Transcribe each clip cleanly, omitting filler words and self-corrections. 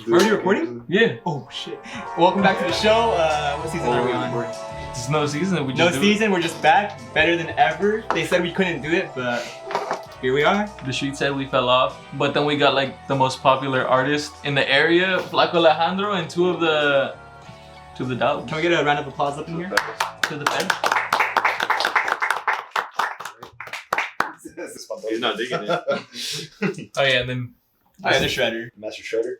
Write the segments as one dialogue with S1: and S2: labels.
S1: We're already recording?
S2: Yeah.
S1: Oh shit. Welcome back to the show. What season are we on?
S2: It's no season. We
S1: No
S2: just do
S1: season, we're just back. Better than ever. They said we couldn't do it, but here we are.
S2: The street said we fell off, but then we got like the most popular artist in the area, Flaco Alejandro, and two of the dogs.
S1: Can we get a round of applause up in here?
S2: To the bench.
S3: He's not digging it.
S2: Oh yeah, and then
S1: I am the shredder.
S4: Master Shredder.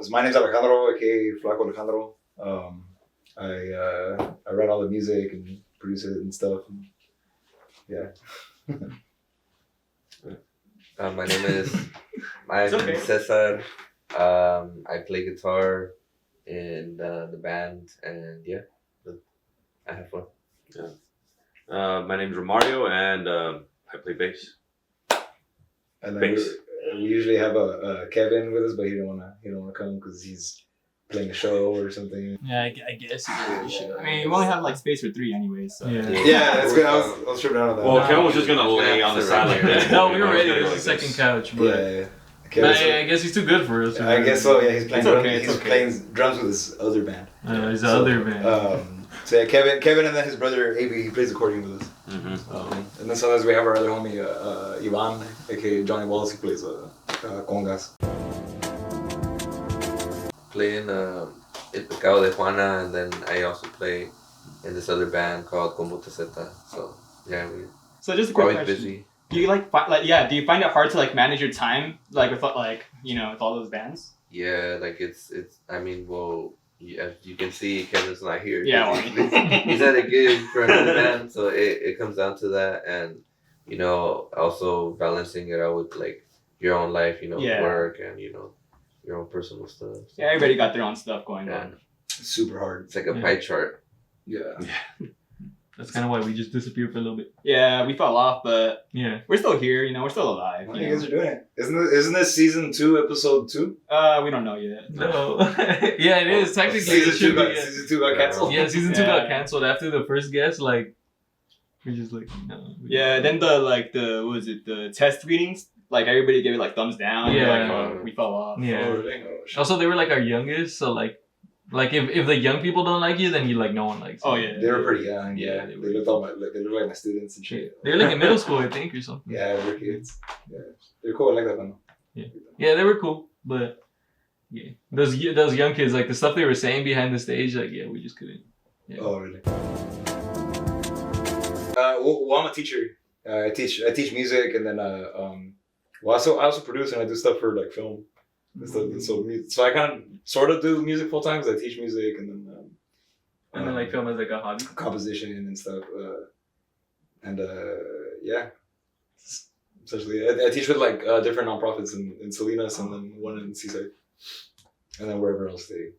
S4: My name's Alejandro, aka Flaco Alejandro. I write all the music and produce it and stuff. And yeah.
S5: My name is
S1: It's okay.
S5: Cesar. I play guitar in the band, and yeah, I have fun.
S3: My name's Romario, and I play bass.
S4: And then we usually have a Kevin with us, but he don't wanna come because he's playing a show or something.
S2: yeah, I guess you should.
S1: I mean, we only have like space for 3 anyways, so.
S2: Yeah.
S4: Yeah, that's good. I was tripping out on that.
S3: Well, Kevin was just gonna lay on the side like that.
S2: No, we were ready.
S3: Like
S2: It was the
S3: this.
S2: second couch, but
S4: Yeah.
S2: Nah,
S4: Kevin's-
S2: I guess he's too good for us.
S4: I guess so. Yeah, he's playing.
S1: It's okay,
S4: He's
S1: it's okay.
S4: playing drums with his other band.
S2: He's the other man.
S4: So yeah, Kevin, and then his brother Avi, he plays accordion with us.
S3: Mm-hmm.
S4: And then sometimes we have our other homie Ivan, aka Johnny Wallace, he plays congas.
S5: Play in El Pecado de Juana, and then I also play in this other band called Combo Taceta. So yeah,
S1: So just a
S5: we're
S1: quick
S5: always
S1: question.
S5: busy.
S1: Do you do you find it hard to like manage your time with with all those bands?
S5: Yeah, like it's. I mean, well, as you can see, Kevin's not here.
S1: Yeah,
S5: He's at a gig for another band, so it comes down to that, and also balancing it out with like your own life,
S1: Yeah.
S5: work and your own personal stuff. So,
S1: Yeah, everybody got their own stuff going
S5: yeah.
S1: on.
S4: Super hard.
S5: It's like a
S2: Yeah.
S5: pie chart.
S4: Yeah.
S2: That's kind of why we just disappeared for a little bit.
S1: Yeah, we fell off, but
S2: Yeah.
S1: we're still here. We're still alive.
S4: How you guys are doing it? Isn't this season 2, episode 2?
S1: We don't know yet.
S2: No. Yeah, it is. Technically, it should be. Yeah.
S4: Season 2 got canceled.
S2: Yeah, season 2
S1: Yeah.
S2: got canceled after the first guest. Like, we just like no.
S1: Yeah, then the test readings, like everybody gave it like thumbs down.
S2: Yeah.
S1: Like, we fell off.
S2: Yeah.
S4: Oh, dang, oh, shit.
S2: Also, they were like our youngest, so like if the young people don't like you, then you like no one likes.
S1: Oh
S2: you.
S1: yeah.
S4: They were pretty young.
S2: Yeah,
S4: Yeah,
S2: they
S4: they looked like my students and shit.
S2: They were like in middle school, I think, or something.
S4: Yeah, they're kids. Yeah, they're cool. I like that one.
S2: Yeah, they were cool, but yeah, those young kids, like the stuff they were saying behind the stage, like yeah, we just couldn't. Yeah.
S4: Oh, really? Well, I'm a teacher. I teach music, and then I also produce and I do stuff for like film. And stuff. So I kind of sort of do music full time because I teach music and then
S2: like film as like a hobby.
S4: composition and stuff. Yeah, essentially I teach with like different nonprofits in Salinas and then one in Seaside, and then wherever else they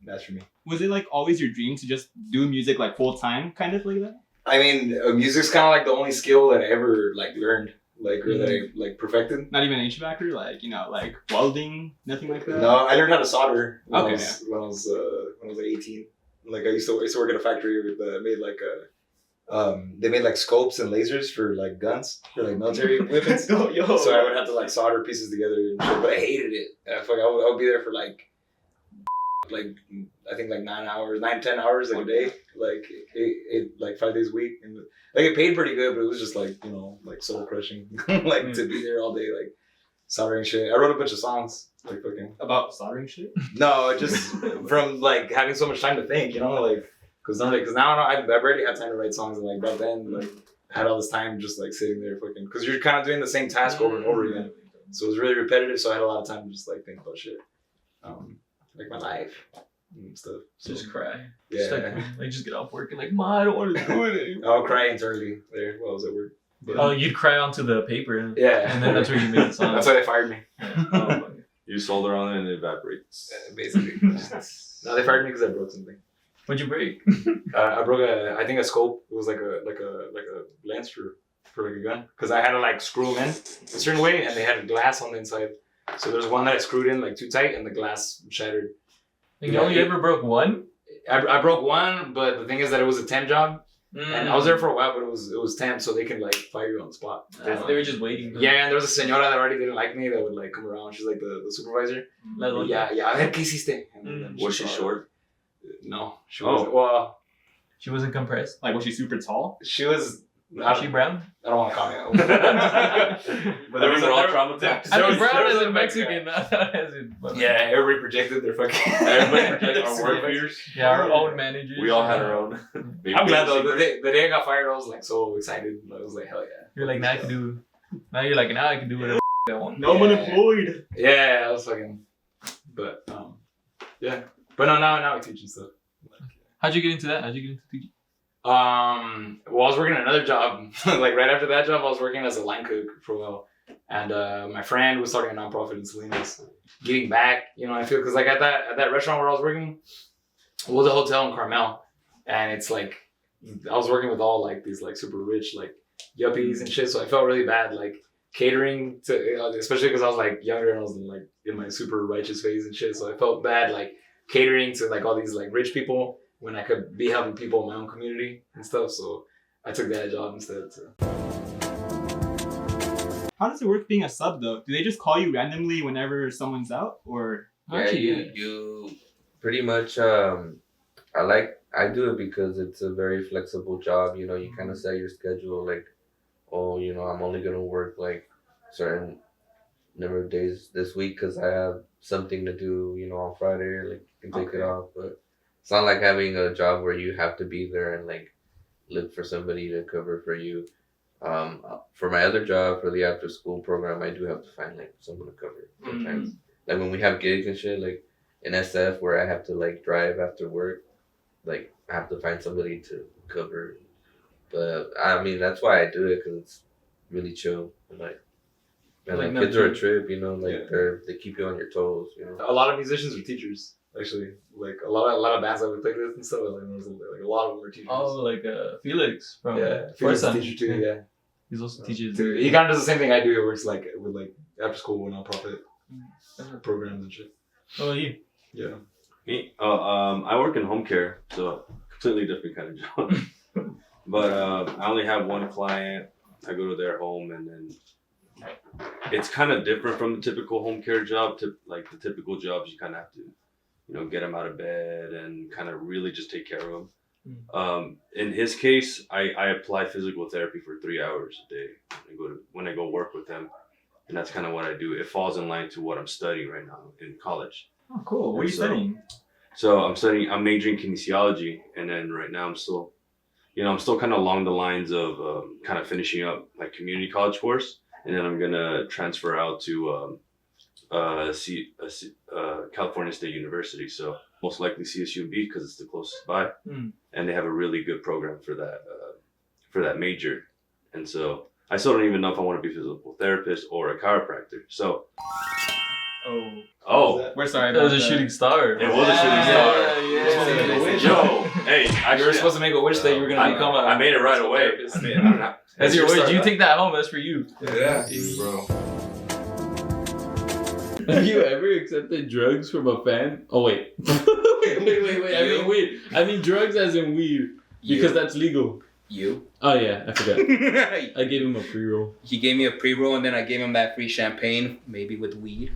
S4: match for me.
S1: Was it like always your dream to just do music like full time, kind of like that?
S4: I mean, music's kind of like the only skill that I ever like learned, like or that I like perfected.
S1: Not even HVAC or like welding, nothing like that.
S4: No, I learned how to solder when
S1: Okay.
S4: I was like 18. Like I used to work at a factory that made like they made like scopes and lasers for like guns for like military weapons.
S1: Yo.
S4: So I would have to like solder pieces together and shit, but I hated it. I would be there for like I think like 10 hours like a day, like like 5 days a week, and like it paid pretty good, but it was just like like soul crushing, like to be there all day like soldering shit. I wrote a bunch of songs like fucking.
S1: About soldering shit.
S4: No, just from like having so much time to think, like because now I've barely had time to write songs, and like back then like I had all this time just like sitting there fucking because you're kind of doing the same task over and over again, so it was really repetitive. So I had a lot of time to just like think about shit, like my life and stuff. So,
S2: Just cry.
S4: yeah,
S2: Just like just get off work and like, Ma, I don't want to do it anymore.
S4: I'll cry internally there while I was at work. But,
S2: Oh, you'd cry onto the paper.
S4: yeah,
S2: And then that's where you made the song.
S4: That's why they fired me.
S2: Yeah. Oh, fuck.
S3: You solder on it and it evaporates.
S4: Basically. No, they fired me because I broke something.
S2: What'd you break?
S4: I broke a scope. It was like a lens for like a gun. Because I had to like screw them in a certain way, and they had a glass on the inside. So there's one that I screwed in like too tight, and the glass shattered.
S2: Like, you only ever broke one?
S4: I broke one, but the thing is that it was a temp job. And I was there for a while, but it was temp, so they can like fire you on the spot.
S2: They were just waiting.
S4: Yeah, and there was a señora that already didn't like me that would like come around. She's like the supervisor. Yeah, a ver qué hiciste. And then
S3: Was she short?
S4: No, she
S3: Oh.
S4: was. Well,
S2: She wasn't compressed.
S1: Like, was she super tall?
S4: she was.
S2: Was she brown?
S4: I don't want to comment. But there was
S3: we're all
S4: there-
S3: traumatized.
S2: I
S4: there
S2: mean,
S4: was-
S2: brown
S4: there was
S2: as
S4: a
S2: in Mexican. not as in- but-
S4: Yeah, everybody projected their fucking.
S3: Everybody projected our
S4: their
S3: work
S4: supervisor.
S3: fears.
S2: Yeah, our own managers.
S3: We all had our own.
S4: I'm glad though. The day I got fired, I was like so excited. I was like, hell yeah.
S2: You're like, now I can do. Now you're like, now I can do whatever I want.
S1: No one
S4: Yeah.
S1: employed.
S4: Yeah, I was fucking. But yeah. But no, now I teach and stuff.
S2: How'd you get into that? How'd you get into teaching?
S4: Well, I was working another job. Like right after that job, I was working as a line cook for a while. And my friend was starting a nonprofit in Salinas. Giving back, I feel because like at that restaurant where I was working, it was a hotel in Carmel, and it's like I was working with all like these like super rich like yuppies and shit. So I felt really bad like catering to, especially because I was like younger and I was like in my super righteous phase and shit. So I felt bad like catering to like all these like rich people when I could be helping people in my own community and stuff. So I took that job instead. So.
S1: How does it work being a sub though? Do they just call you randomly whenever someone's out, or?
S5: Yeah, you pretty much I do it because it's a very flexible job. You kind of set your schedule like, oh, I'm only gonna work like certain number of days this week because I have something to do, on Friday, like you can take it off. But it's not like having a job where you have to be there and like look for somebody to cover for you. For my other job, for the after school program, I do have to find like someone to cover sometimes. Like when we have gigs and shit, like in SF where I have to like drive after work, like I have to find somebody to cover. But I mean, that's why I do it, because it's really chill. And like kids are a trip, they keep you on your toes,
S4: A lot of musicians are teachers, actually. Like a lot of bands that we played with and stuff. Like a lot of them are teachers.
S2: Oh, like Felix from
S4: yeah, Felix is a
S2: Forza.
S4: teacher too. Yeah,
S2: He's also teaches.
S4: he kind of does the same thing I do. He works like with like after school nonprofit programs and shit.
S2: Oh, you.
S4: Yeah.
S3: Me? I work in home care, so completely different kind of job. But I only have one client. I go to their home, and then it's kind of different from the typical home care job. Like the typical jobs, you kind of have to, get them out of bed and kind of really just take care of them. In his case, I apply physical therapy for 3 hours a day when I go work with him, and that's kind of what I do. It falls in line to what I'm studying right now in college.
S1: Oh, cool. What are you studying?
S3: So I'm majoring kinesiology, and then right now I'm still kind of along the lines of kind of finishing up my community college course, and then I'm gonna transfer out to California State University. So most likely CSUMB because it's the closest by, and they have a really good program for that major. And so I still don't even know if I want to be a physical therapist or a chiropractor. So. Oh.
S1: We're sorry
S2: That
S1: about
S2: was a
S1: that.
S2: shooting star.
S3: It was a shooting star.
S2: Yeah.
S3: Yo, hey,
S4: You were
S3: actually,
S4: supposed to make a wish that you were gonna become a.
S3: I made it right away.
S2: That's your word. You take that home. That's for you.
S4: Yeah, bro.
S6: Have you ever accepted drugs from a fan? Oh wait. wait. I mean weed. I mean drugs as in weed. Because that's legal.
S7: You.
S6: Oh yeah, I forgot. I gave him a pre-roll.
S7: He gave me a pre-roll and then I gave him that free champagne, maybe with weed.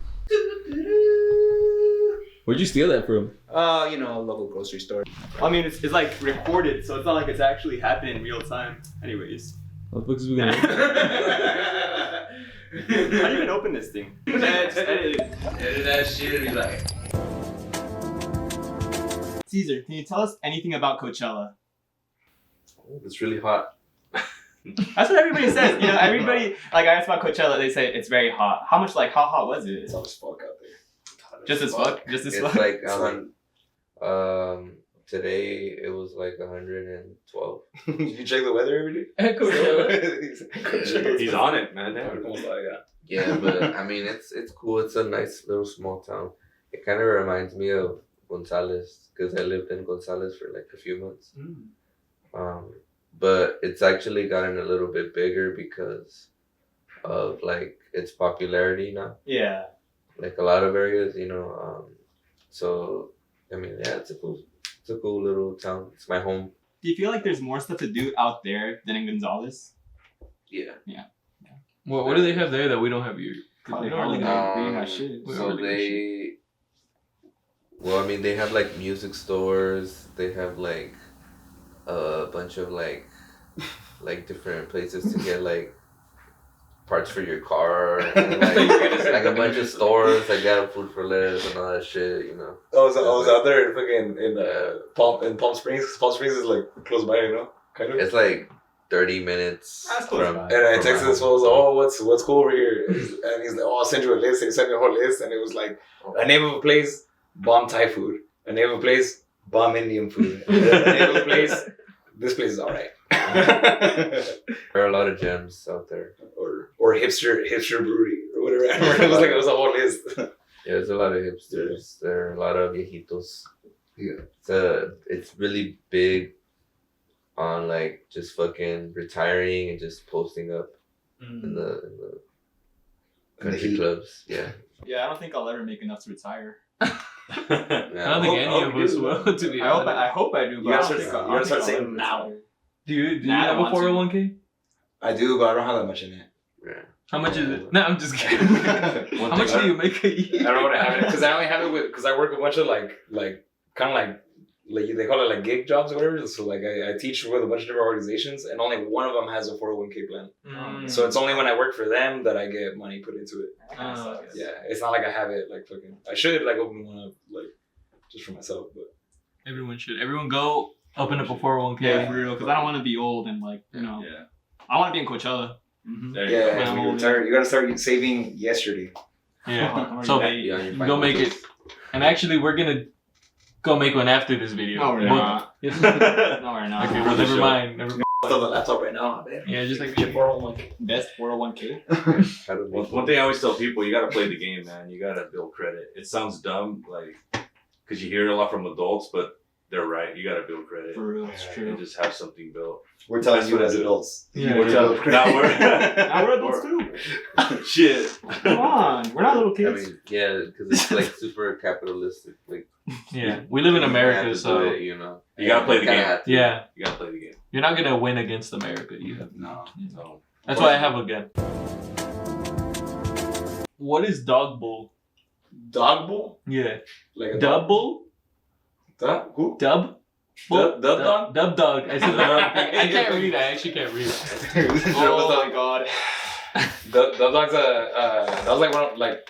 S6: Where'd you steal that from?
S7: A local grocery store.
S1: I mean, it's like recorded, so it's not like it's actually happening in real time. Anyways.
S6: What the fuck is we gonna
S1: How do you even open this thing? Yeah, just edit it.
S5: Edit that shit and be like,
S1: Caesar, can you tell us anything about Coachella?
S5: it's really hot.
S1: That's what everybody says. Everybody, like, I asked about Coachella, they say it's very hot. How hot was it?
S4: It's hot as fuck out there.
S1: Just as fuck? Just as
S5: It's
S1: fuck?
S5: like today it was like 112.
S4: You check the weather every day?
S3: He's on it, man. Damn.
S5: Yeah, but I mean it's cool. It's a nice little small town. It kind of reminds me of Gonzales because I lived in Gonzales for like a few months. But it's actually gotten a little bit bigger because of like its popularity now.
S1: Yeah.
S5: Like a lot of areas, so I mean, yeah, it's a cool little town. It's my home.
S1: Do you feel like there's more stuff to do out there than in Gonzales?
S5: Yeah.
S2: What do they have there that we don't have here? 'Cause
S1: Probably
S2: we don't really
S1: hardly
S2: have-
S1: we got shit.
S2: We
S5: So
S2: don't really
S5: they, well, I mean, they have like music stores. They have like a bunch of like different places to get like parts for your car, and, like a bunch of stores. Like got food for less and all that shit. You know.
S4: I was out there in Palm Springs. Palm Springs is like close by, you know, kind of.
S5: It's like 30 minutes
S1: That's close
S5: from.
S1: by.
S4: And I
S5: from
S4: texted
S5: my
S4: this fool, I was like, oh, what's cool over here? And he's like, oh, I'll send you a list. And he sent me a whole list. And it was like, a name of a place, bomb Thai food. A name of a place, bomb Indian food. And then a name of a place, this place is alright.
S5: There are a lot of gems out there.
S4: or hipster brewery or whatever. It was like, it was a whole list.
S5: Yeah, there's a lot of hipsters. There are a lot of viejitos.
S4: Yeah.
S5: It's really big on like just fucking retiring and just posting up in the country
S4: heat.
S5: clubs. Yeah.
S1: Yeah, I don't think I'll ever make enough to retire.
S2: I don't think any of us will, to be honest.
S1: I hope I do, but
S4: You
S1: I
S4: gotta
S1: don't
S4: start-
S1: think
S4: you
S1: I'll-
S4: gotta
S1: I don't
S4: start
S1: think I'll
S4: saving
S1: ever
S4: now.
S1: retire.
S2: Do you
S1: Nah, I
S2: have a
S1: want to.
S2: 401k?
S4: I do, but I don't have that much in it.
S5: Yeah.
S2: How much is it? No, I'm just kidding. How much do you make a year?
S4: I don't know what I have it because I only have it with because I work a bunch of like kind of like they call it like gig jobs or whatever. So like I teach with a bunch of different organizations and only one of them has a 401k plan.
S2: Mm.
S4: So it's only when I work for them that I get money put into it.
S1: That kinda
S2: Oh,
S1: sucks.
S4: Yeah, it's not like I have it like fucking. I should like open one up like just for myself, but
S2: Everyone should. Everyone go open up a 401k.
S1: Yeah, for real, because I don't want to be old and like, you know,
S3: Yeah.
S1: I want to be in Coachella. Mm-hmm.
S3: There you
S4: yeah,
S3: go.
S1: When I'm
S4: when you
S1: old,
S4: retire, you gotta start saving yesterday.
S2: Yeah. So
S5: Yeah, on your
S2: go make it.
S5: finances.
S2: And actually, we're gonna go make one after this video.
S1: No, we're
S2: But-
S1: not.
S2: Yes.
S1: No, we're not.
S2: Okay, well, never mind. Never mind.
S4: It's on the laptop right now. Man.
S2: Yeah, just like
S1: Best 401k.
S5: How to make
S3: One thing I always tell people, you gotta play the game, man. You gotta build credit. It sounds dumb, like, because you hear it a lot from adults, but they're right. You gotta build credit.
S1: For real, it's
S3: And
S1: true.
S3: just have something built.
S4: We're telling
S3: That's
S4: you
S3: what
S4: as
S3: I do.
S4: adults.
S2: Yeah.
S3: We're now we're
S1: Now we're adults too.
S3: shit.
S1: Come on, we're not little
S5: I
S1: kids.
S5: mean, yeah, because it's like super capitalistic. Like
S2: Yeah, we live in
S5: you have
S2: America,
S5: to
S2: so
S5: do it, you know.
S3: You gotta play the
S5: Kinda
S3: game.
S5: have to.
S2: yeah,
S3: You gotta play the game.
S2: you're not gonna win against America either.
S4: No.
S3: No.
S2: That's why I have a gun. What is dog bull?
S4: Dog bull?
S2: Yeah,
S4: Like a
S2: dub bull,
S4: Dog? Who?
S2: dub. Bull?
S4: Dub dog?
S2: Dub dog. I said the wrong thing. I can't read. I actually can't read.
S1: Oh my god.
S4: Dub dog's that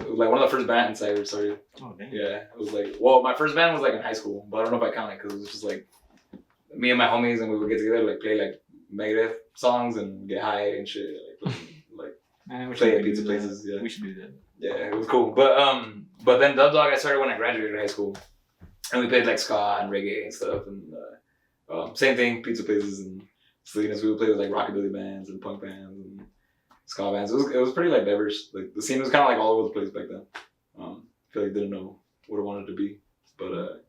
S4: was like one of the first bands I ever started.
S1: Oh, dang.
S4: Yeah, it was like, well, my first band was like in high school, but I don't know if I count it because it was just like me and my homies, and we would get together, like play like Megadeth songs and get high and shit, like
S1: Man, we
S4: Play
S1: should
S4: at pizza
S1: do that.
S4: places, yeah.
S1: We should do that.
S4: yeah, it was cool. But then Dub Dog I started when I graduated high school, and we played like ska and reggae and stuff, and same thing, pizza places and Salinas. We would play with like rockabilly bands and punk bands and ska bands. It was pretty like diverse. Like the scene was kind of like all over the place back then. I feel like didn't know what I wanted to be, but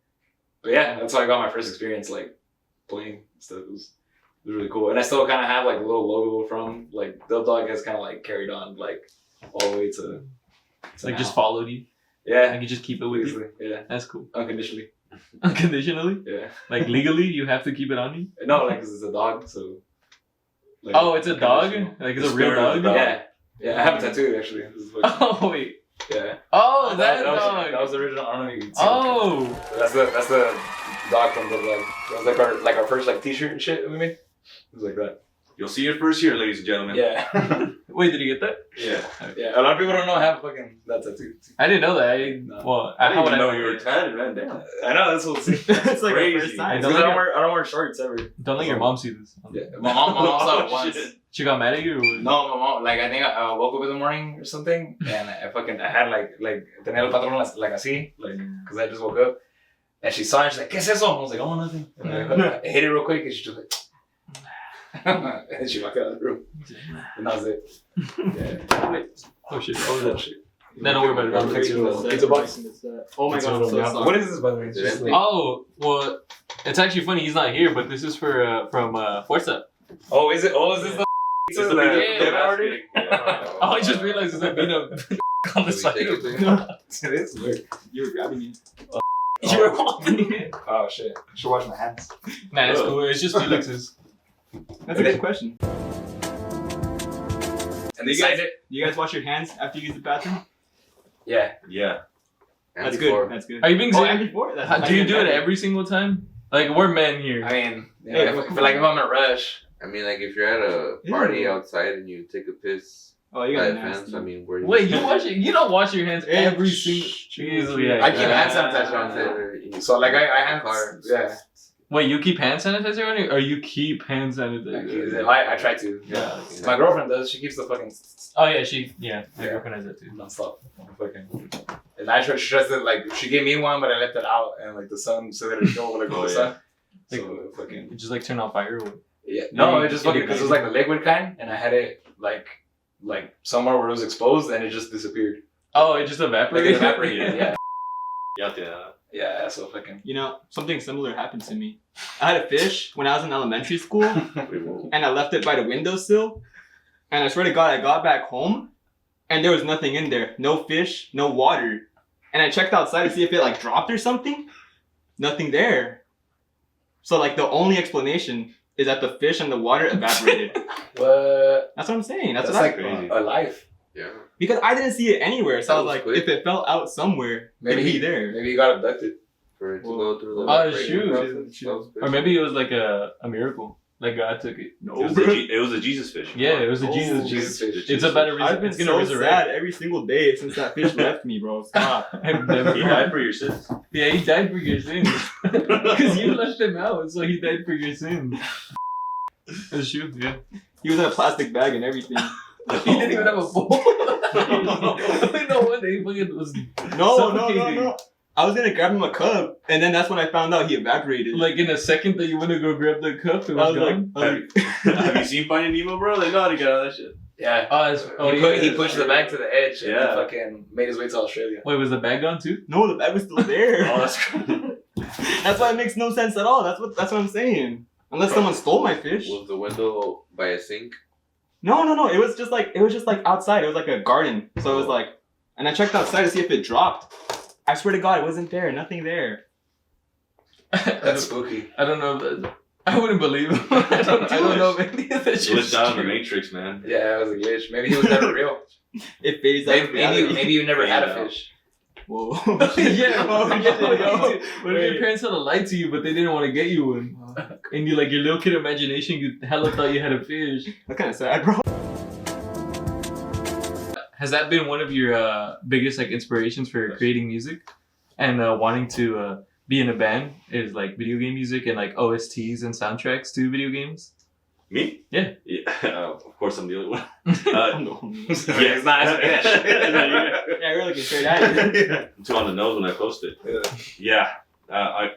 S4: yeah, that's how I got my first experience like playing stuff. It was really cool, and I still kind of have like a little logo from like Dub Dog has kind of like carried on like all the way to
S2: Like
S4: now.
S2: just followed you.
S4: yeah,
S2: Like you just keep it with you.
S4: basically, yeah,
S2: That's cool.
S4: unconditionally,
S2: Unconditionally.
S4: yeah.
S2: Like legally, you have to keep it on you.
S4: No, like 'cause it's a dog, so. Like,
S2: Oh, it's a dog.
S4: unconditional.
S2: Like it's a
S3: The
S2: real
S3: spirit of
S2: dog.
S3: the dog.
S4: Yeah, yeah. I have a tattoo actually. This is fucking-
S2: Oh wait.
S4: yeah.
S2: Oh, that
S4: was,
S2: dog.
S4: That was the original. I don't know if you can see.
S2: Oh.
S4: That's the dog from the dog. That was like our first like T-shirt and shit that we made. It was like that.
S3: You'll see it first here, ladies and gentlemen.
S4: Yeah.
S2: Wait, did you get that?
S3: Yeah.
S4: Yeah. A lot of people don't know I have fucking that tattoo.
S2: I didn't know that.
S4: No.
S2: Well,
S3: I
S2: how
S3: didn't
S2: would
S3: even know
S2: know
S3: you were tatted, man. Damn.
S4: I know that's what it's.
S1: It's like
S3: Crazy.
S1: our first time.
S2: Don't
S4: Because
S2: let
S4: I don't wear shorts ever.
S2: Don't let your mom see this.
S4: Yeah. My mom saw it
S3: Oh,
S4: once.
S3: shit.
S2: She got mad at you. Or what?
S4: No, my mom, like, I think I woke up in the morning or something, and I had, like, tenía el patrón, like, así, like, because I just woke up, and she saw it, she's like, ¿qué es eso? I was like, oh, nothing. And I hit it real quick, and she just like, and she walked out of the room, and that was it. Yeah.
S2: Oh shit. What was that?
S4: shit.
S2: No, don't worry about it. I'll fix it.
S4: Pizza box.
S1: Oh my god, I'm so sorry.
S4: What is this, by the way? It's just like,
S2: Oh well, it's actually funny. He's not here, but this is for from Forza.
S4: oh, is it? Oh, is this the pizza
S3: It's the
S4: that
S2: big-
S4: that I ordered?
S2: Oh, I just realized there's a beat up on the
S5: Can we
S2: side.
S5: take
S2: of
S5: it
S2: it.
S4: It is weird.
S1: You were grabbing me.
S2: You were holding it.
S4: Oh shit! I should wash my hands.
S2: Nah, it's cool. It's just Felix's.
S1: That's a good question.
S4: And
S1: You
S4: they
S1: guys-
S4: signed it.
S1: You guys wash your hands after you use the bathroom?
S4: Yeah.
S3: Yeah.
S5: And
S1: That's
S5: before.
S1: good. That's good.
S2: Are you being
S1: Oh,
S2: serious?
S1: and before? That's,
S2: Do you do it every single time? Like, we're men here.
S4: I mean, you
S1: Hey,
S4: know, if I'm in a rush.
S5: I mean, like if you're at a party
S1: Ew.
S5: outside and you take a piss
S1: Oh, you
S5: by
S1: got
S5: a fence,
S1: nasty.
S5: I mean, where
S2: Wait, you don't wash your hands every single. Yeah.
S4: I keep hand sanitizer on there. So like I hand
S5: car.
S4: yeah.
S2: Wait, you keep hand sanitizer on you, or you keep hand sanitizer?
S4: I try to.
S2: Yeah.
S4: My girlfriend does. She keeps the fucking
S2: Oh yeah, my
S4: Yeah.
S2: girlfriend has that too.
S4: nonstop. Fucking. And I she tries to like she gave me one, but I left it out, and like the sun so that it go like
S3: Oh,
S4: the
S3: yeah.
S4: sun. So fucking.
S2: You just like turn on firewood.
S4: Yeah. No,
S2: Yeah,
S4: it just
S2: you
S4: fucking
S2: get
S4: because it was like the liquid kind, and I had it like somewhere where it was exposed, and it just disappeared.
S2: Oh, it just
S4: Like
S2: evaporated.
S4: it evaporated. Yeah.
S3: Yeah.
S4: Yeah. So fucking.
S1: You know, something similar happened to me. I had a fish when I was in elementary school, and I left it by the windowsill. And I swear to God, I got back home, and there was nothing in there. No fish, no water. And I checked outside to see if it like dropped or something. Nothing there. So like the only explanation is that the fish and the water evaporated.
S4: What?
S1: That's what I'm saying. That's,
S4: That's
S1: what
S4: like
S1: I
S3: crazy.
S4: a life.
S5: Yeah.
S1: because I didn't see it anywhere. So I
S5: That
S1: was
S5: was
S1: like,
S5: quick.
S1: if it fell out somewhere,
S4: Maybe
S1: it'd be there.
S4: Maybe he got abducted.
S5: For it to
S1: Well,
S5: go through the
S2: oh,
S5: breaking
S2: shoot.
S5: process, that was
S2: Or maybe it was like a miracle. Like God took it.
S1: No,
S3: It was,
S1: bro.
S3: it was a Jesus fish.
S2: Yeah, it was a
S1: Oh,
S2: Jesus.
S4: Jesus fish.
S2: It's about to
S1: I've been
S2: it's gonna
S1: so
S2: resurrect.
S1: sad every single day since that fish left me, bro. Stop.
S2: I've never.
S3: He died for your sins.
S2: Yeah, he died for your sins. Because you left him out, so he died for your sins. That's true, yeah.
S1: He was in a plastic bag and everything.
S2: He didn't even have a bowl. No wonder he fucking was
S1: No.
S2: suffocating.
S1: I was gonna grab him a cup, and then that's when I found out he evaporated.
S2: Like in a second that you went to go grab the cup, it
S1: I
S2: was
S1: was like,
S2: gone.
S3: Have you seen Finding Nemo, bro? They know how to get out of that shit.
S4: Yeah. He pushed the bag to the edge and
S3: Yeah.
S4: he fucking made his way to Australia.
S2: Wait, was the bag gone too?
S1: no, the bag was still there.
S3: Oh, that's cool.
S1: That's why it makes no sense at all. That's what I'm saying. Unless someone stole my fish.
S5: Was the window by a sink?
S1: No. It was just like outside. It was like a garden. So it was like, and I checked outside to see if it dropped. I swear to God, it wasn't there. Nothing there.
S4: That's spooky.
S2: I don't know if that, I wouldn't believe him. I don't know if any of that shit
S3: Glitched out in the
S2: true.
S3: Matrix, man.
S4: Yeah, it was a glitch. Maybe he was never real.
S1: It fades out of reality.
S4: Maybe you never had a
S3: Yeah.
S4: fish.
S1: Whoa.
S2: Yeah,
S1: Oh,
S2: what
S1: shit,
S2: if
S1: yo.
S2: your
S1: Wait.
S2: parents had to lie to you, but they didn't want to get you one? And you like your little kid imagination, you hella thought you had a fish.
S1: That's kind of sad, bro.
S2: Has that been one of your biggest like inspirations for creating music and wanting to be in a band? Is like video game music and like OSTs and soundtracks to video games?
S3: Me?
S2: Yeah.
S3: Of course, I'm the only one.
S1: I'm the only one.
S3: Yeah,
S4: it's not as
S1: Yeah, we're looking straight at you.
S3: I'm too on the nose when I post it. Yeah, I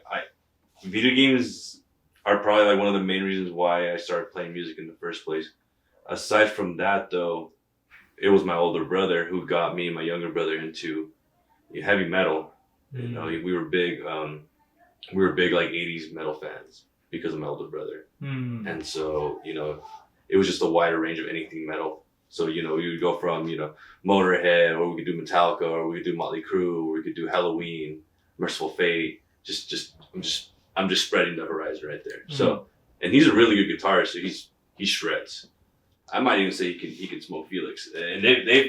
S3: video games are probably like one of the main reasons why I started playing music in the first place. Aside from that, though, it was my older brother who got me and my younger brother into heavy metal. You know, we were big like '80s metal fans because of my older brother,
S2: Hmm.
S3: and so it was just a wider range of anything metal. So we would go from Motorhead, or we could do Metallica, or we could do Motley Crue, or we could do Halloween, Merciful Fate. I'm just spreading the horizon right there. So, and he's a really good guitarist, so he shreds. I might even say he can smoke Felix, and they've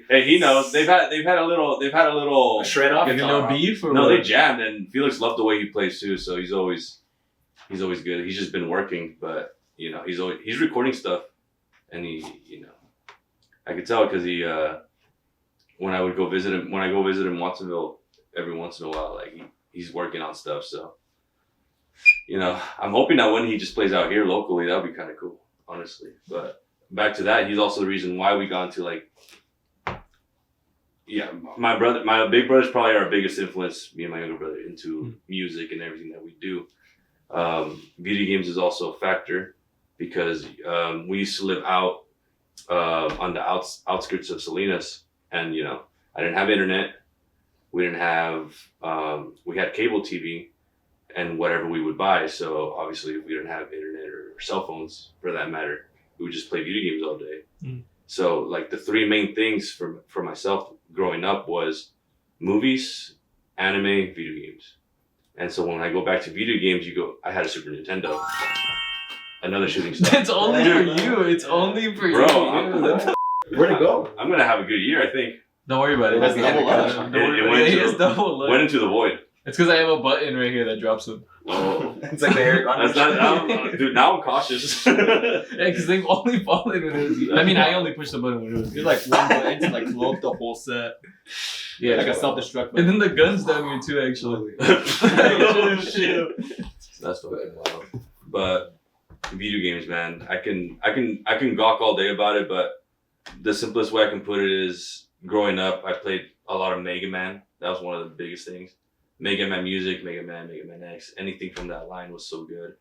S3: hey, he knows they've had a little
S4: A shred off.
S2: Like a little beef or
S3: no,
S2: what?
S3: they jammed, and Felix loved the way he plays too. So he's always good. He's just been working, but he's recording stuff, and I could tell because he when I go visit him in Watsonville every once in a while, like he's working on stuff. So I'm hoping that when he just plays out here locally, that would be kind of cool, honestly. But back to that, he's also the reason why we got into my big brother's probably our biggest influence, me and my younger brother, into music and everything that we do. Video games is also a factor because we used to live out on the outskirts of Salinas, and I didn't have internet. We didn't have we had cable TV and whatever we would buy. So obviously, if we didn't have internet or cell phones for that matter, we would just play video games all day. So like the three main things for myself growing up was movies, anime, video games. And so when I go back to video games, I had a Super Nintendo. Another shooting star.
S2: It's only for you. It's only for
S3: Bro,
S2: you.
S4: Where'd it go?
S3: I'm gonna have a good year, I think.
S2: Don't worry about it.
S1: That's
S2: Don't
S1: double
S2: worry
S1: luck.
S2: about it.
S3: It-
S2: Don't
S3: it
S2: worry
S3: went
S2: about it.
S3: to
S2: He has
S3: the-
S2: double luck.
S3: Went into the void.
S2: It's because I have a button right here that drops them.
S3: Oh.
S4: It's like the Eric Andre.
S3: That's not, dude, now I'm cautious.
S2: Yeah, because they've only fallen when it was you. I mean, I only pushed the button when it was you.
S1: There's like one button to like blow up the whole set.
S2: Yeah.
S1: Like a self-destruct
S2: And
S1: button.
S2: then the gun's down here too, actually.
S3: Oh, shit. That's fucking wild. But video games, man, I can gawk all day about it, but the simplest way I can put it is growing up, I played a lot of Mega Man. That was one of the biggest things. Mega Man music, Mega Man X, anything from that line was so good.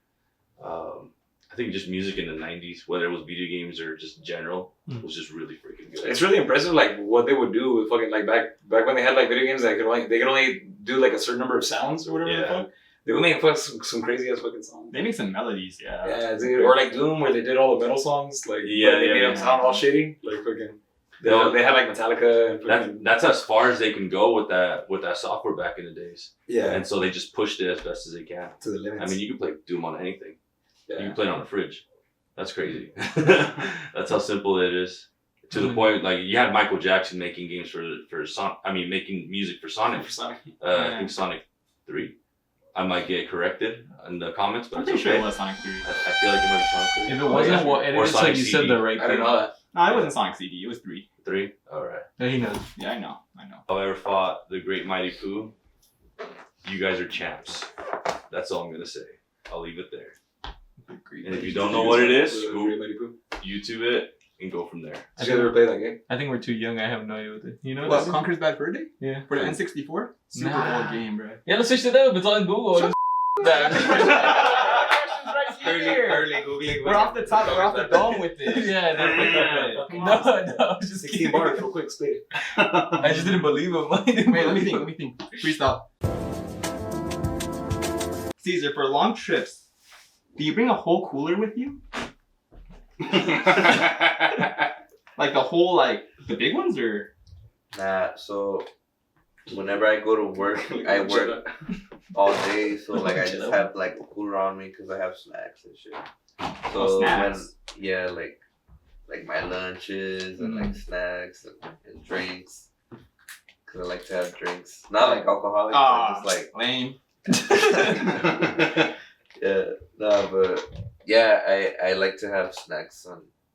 S3: I think just music in the 90s, whether it was video games or just general, was just really freaking good.
S4: It's really impressive, like what they would do with fucking like back when they had like video games, they could only do like a certain number of sounds or whatever.
S3: Yeah.
S4: The fuck. They would make some crazy ass fucking songs.
S1: They make some melodies, yeah.
S4: Yeah, dude, or like Doom, where they did all the metal songs, like
S3: Yeah,
S4: they
S3: yeah,
S4: made them
S3: yeah.
S4: sound all shitty, like fucking.
S3: No.
S4: They had like Metallica and fucking,
S3: That's as far as they can go with that software back in the days.
S4: yeah,
S3: And so they just pushed it as best as they can.
S4: to the limits.
S3: I mean, you can play Doom on anything. You
S4: yeah.
S3: can play it on a fridge. That's crazy. That's how simple it is. To the point, like you had Michael Jackson making games for Sonic. I mean, making music for Sonic.
S4: For Sonic.
S3: I think Sonic 3. I might get corrected in the comments, but
S1: I'm
S3: it's
S1: pretty sure
S3: okay.
S1: it was Sonic 3.
S3: I feel like it might be Sonic 3.
S2: If it wasn't, well,
S3: Or
S2: it is like
S3: Sonic
S2: you
S3: CD.
S2: said the right
S4: I
S2: thing.
S4: didn't know that.
S1: No, it wasn't Sonic CD. It was 3.
S3: 3? Alright.
S2: Yeah, he knows.
S1: Yeah, I know.
S3: If I ever fought the Great Mighty Pooh, you guys are champs. That's all I'm gonna say. I'll leave it there. And if you don't know what it is, go YouTube it and go from there.
S4: Did you ever play that game?
S2: I think we're too young. I have no idea what it is. You know
S1: What,
S2: this?
S1: Conker's Bad Fur Day?
S2: Yeah.
S1: For the N64? Super
S2: Nah.
S1: old game, bro.
S2: Yeah, let's search it up. It's on Google.
S7: Early Googling.
S1: We're off the top, we're off the dome with it.
S2: Yeah, no, I was just
S4: 16
S2: kidding.
S4: bars, real quick, spit it.
S2: I just didn't believe him.
S1: Wait, let me think. Freestyle. Caesar, for long trips, do you bring a whole cooler with you? Like the whole, like, the big ones, or?
S5: Nah, so whenever I go to work, I work all day, so like I just have like a cooler on me because I have snacks and shit. So
S1: Oh, snacks.
S5: like my lunches and like snacks and drinks, because I like to have drinks, not like alcoholic,
S1: Ah,
S5: but just
S1: lame.
S5: yeah, no, but yeah, I like to have snacks,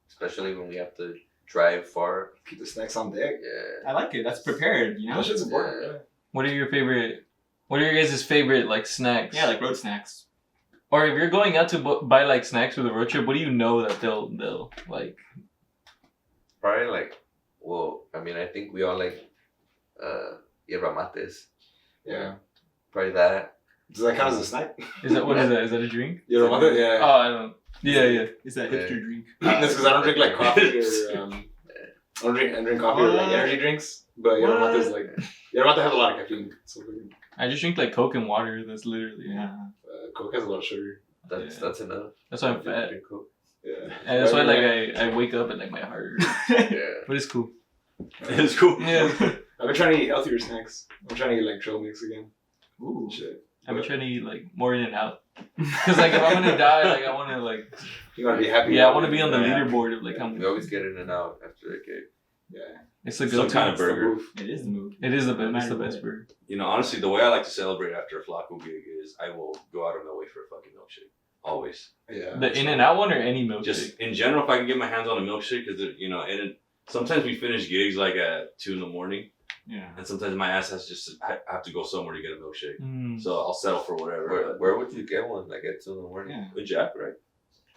S5: especially when we have to drive far.
S4: Keep the snacks on deck.
S5: Yeah.
S1: I like it. That's prepared, you know?
S4: That shit's important. Yeah.
S2: What are your guys' favorite like snacks?
S1: Yeah, like road snacks.
S2: Or if you're going out to buy like snacks for the road trip, what do you know that they'll like?
S5: Probably like, well, I mean, I think we all like yerba mates.
S4: Yeah.
S5: Probably that.
S4: Does that count as a snack?
S2: Is that what is that? Is that a drink?
S4: You don't want it? Yeah.
S2: Oh, I don't. Yeah.
S1: It's that
S5: Yeah.
S1: hipster drink.
S4: That's because I don't drink like coffee or I don't drink coffee or like energy drinks. But you don't want this like you don't want to have a lot of caffeine. So
S2: I just drink like Coke and water. That's literally
S1: Yeah.
S4: Coke has a lot of sugar.
S5: That's enough.
S2: That's why I'm fat.
S5: Drink Coke.
S4: Yeah.
S2: And that's why like I wake up and like my heart hurts.
S5: Yeah.
S2: But it's cool.
S3: It's cool.
S2: Yeah.
S4: I've been trying to eat healthier snacks. I'm trying to eat like trail mix again.
S1: Ooh.
S4: Shit.
S2: I've been trying to eat like more in and out. Cause like if I'm gonna die, like I wanna like
S4: You gotta be happy.
S2: I wanna be on the
S1: Yeah.
S2: leaderboard of like how
S5: We always get in and out after a game.
S4: Yeah.
S2: it's the
S3: Some
S2: go-to.
S3: kind of burger.
S1: It is the move.
S2: It is the best.
S1: No
S2: It's the
S1: matter
S2: best
S1: what.
S2: burger.
S3: You know, honestly, the way I like to celebrate after a Flaco gig is I will go out of my way for a fucking milkshake. Always.
S4: Yeah.
S2: The in and out one or any milkshake.
S3: Just in general, if I can get my hands on a milkshake, because you know, sometimes we finish gigs like at 2 a.m,
S1: Yeah.
S3: and sometimes my ass I have to go somewhere to get a milkshake.
S2: Mm.
S3: So I'll settle for whatever.
S5: Where would you get one? Like at 2 in the morning?
S1: Yeah.
S3: With Jack, right?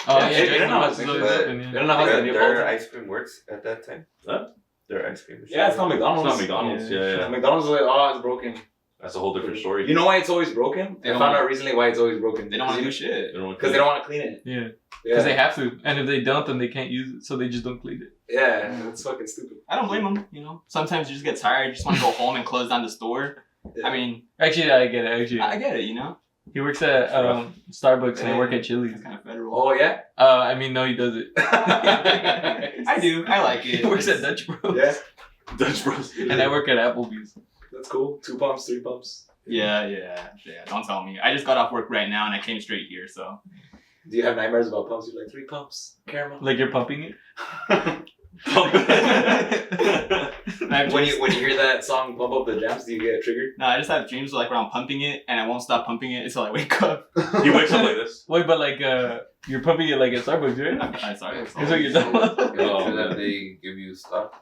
S2: Oh
S4: Yeah,
S2: yeah,
S4: they
S2: Jack
S4: don't know
S2: Box
S4: how
S2: is
S4: to
S2: always
S5: do
S2: open,
S4: They
S2: yeah.
S4: don't know how to do
S5: Their
S4: it.
S5: ice cream works at that time?
S3: Huh?
S5: Their ice cream machine.
S4: Yeah, it's not
S3: It's
S4: McDonald's.
S3: not McDonald's. Yeah.
S4: McDonald's is like, oh, it's broken.
S3: That's a whole different story.
S4: You know why it's always broken?
S1: They
S4: I
S1: don't
S4: found
S1: want-
S4: out recently why it's always broken.
S1: They don't want to do shit.
S4: Because they don't want to clean it.
S2: Yeah.
S4: Yeah.
S2: Because they have to, and if they don't, then they can't use it, so they just don't clean it.
S4: Yeah, it's fucking stupid.
S1: I don't blame them, you know? Sometimes you just get tired, you just want to go home and close down the store.
S4: Yeah.
S1: I mean,
S2: Actually, I get it. Actually,
S1: I get it, you know?
S2: he works at Starbucks and I work at Chili's.
S1: It's kind of federal.
S4: Oh yeah.
S2: I mean, no, he does it.
S1: I do. I like
S2: He
S1: it.
S2: works at Dutch Bros.
S4: Yeah.
S3: Dutch Bros.
S2: And I work at Applebee's.
S4: That's cool. 2 pumps, 3 pumps.
S1: Yeah. Don't tell me. I just got off work right now and I came straight here, so.
S4: Do you have nightmares about pumps? You're like 3 pumps, caramel.
S2: Like you're pumping it.
S4: When you hear that song "Pump Up the Jams," do you get triggered?
S1: No, I just have dreams like where I'm pumping it and I won't stop pumping it until I wake up.
S3: He wakes up like this.
S2: Wait, but like you're pumping it like at Starbucks, right?
S1: I'm sorry.
S2: Is what you're talking about?
S5: So that they give you stock.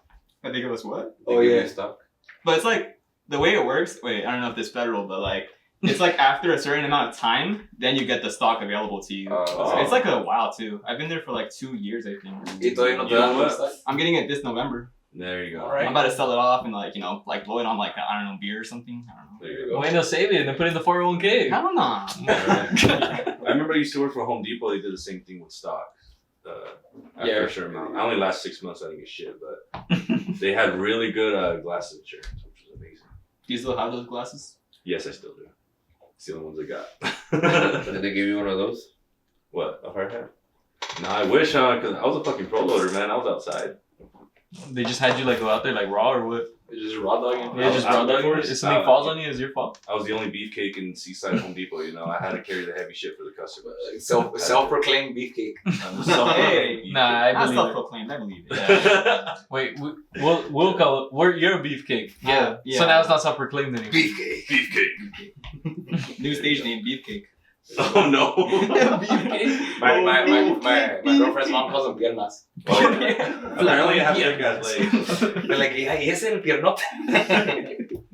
S1: I think it was what?
S5: They
S4: Oh,
S5: give
S4: yeah.
S5: you stock.
S1: But it's like the way it works. Wait, I don't know if this federal, but like it's like after a certain amount of time, then you get the stock available to you.
S5: Oh.
S1: It's like a while too. I've been there for like 2 years, I think.
S4: Y todavía no te
S3: You know
S4: dan
S3: what?
S4: stock?
S1: I'm getting it this November.
S3: There you go.
S4: Alright.
S1: I'm about to sell it off and like like blow it on like I don't know beer or something. I don't know.
S3: There you go.
S2: Why not save it and put it in the 401k?
S1: I don't know.
S3: I remember I used to work for Home Depot. They did the same thing with stock. After
S4: Yeah.
S3: a certain amount. I only last 6 months. I didn't get shit, but they had really good glasses insurance, which was amazing.
S1: Do you still have those glasses?
S3: Yes, I still do. It's the only ones I got.
S5: Did they give you one of those?
S3: What? A hard hat? No, I wish, because I was a fucking pro loader, man. I was outside.
S2: They just had you like go out there like raw or what?
S4: It's just raw dogging.
S2: Yeah, just
S3: I-
S2: raw dog.
S3: I-
S2: If something falls on you, it's your fault.
S3: I was the only beefcake in Seaside Home Depot. I had to carry the heavy shit for the customers.
S4: Self-proclaimed beefcake.
S1: Hey.
S2: Nah, I
S1: Not
S2: believe it.
S1: self-proclaimed. I believe it.
S3: Yeah.
S2: Wait, we'll call it. You're a beefcake.
S1: Yeah, yeah.
S2: So now it's not self-proclaimed anymore.
S4: Beefcake.
S3: Beefcake.
S1: New stage name, Beefcake.
S3: Oh no.
S1: Beefcake.
S4: My girlfriend's mom calls them piernas.
S3: Oh, yeah. Apparently, I have big guys' legs.
S4: They're like, "Ay, ese es el piernote."
S1: I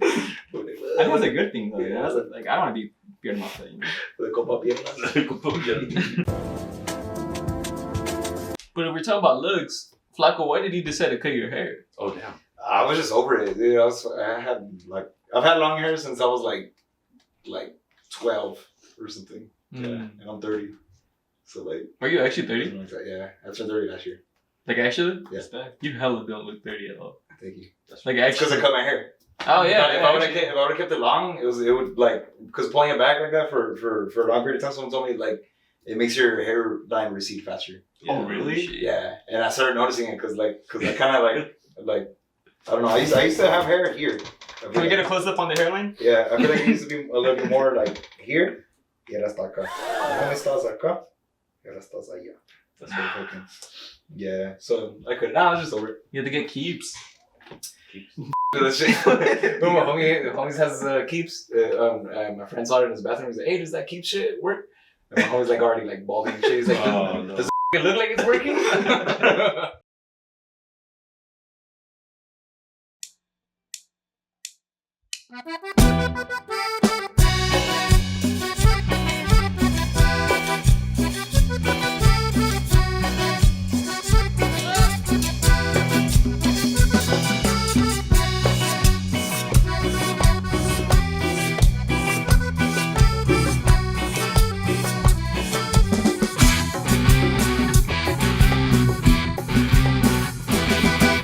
S1: think that's a good thing though. That's like I don't want to be beard mafia.
S4: The copa piernas.
S2: But if we're talking about looks, Flaco, why did you decide to cut your hair?
S3: Oh damn.
S4: I was just over it, dude. I've had long hair since I was like 12 or something.
S2: Mm.
S4: And I'm 30. So like,
S2: Are you actually 30?
S4: something like that. Yeah, I turned 30 last year.
S2: Like actually?
S4: Yeah.
S1: Respect.
S2: You hella don't look 30 at all.
S4: Thank you.
S2: Like
S4: It's because I
S2: actually.
S4: cut my hair.
S2: Oh yeah.
S4: If I would have kept it long, it would like, because pulling it back like that for a long period of time, someone told me like it makes your hairline recede faster.
S1: Oh really?
S2: Shit.
S4: Yeah, and I started noticing it because I kind of like I don't know. I used to have hair here.
S1: Can we get a close up on the hairline?
S4: Yeah, I feel like it used to be a little bit more like here. Y ahora está acá. ¿Dónde estás acá? Y ahora estás allá. That's what fucking. Yeah, so I couldn't. Nah, I was just over it.
S2: You have to get keeps.
S4: That shit. No, my homies has keeps. My friend saw it in his bathroom. He's like, "Hey, does that keep shit work?" And my homie's like already like balding and shit. He's like,
S3: Oh no.
S4: "Does it look like it's working?"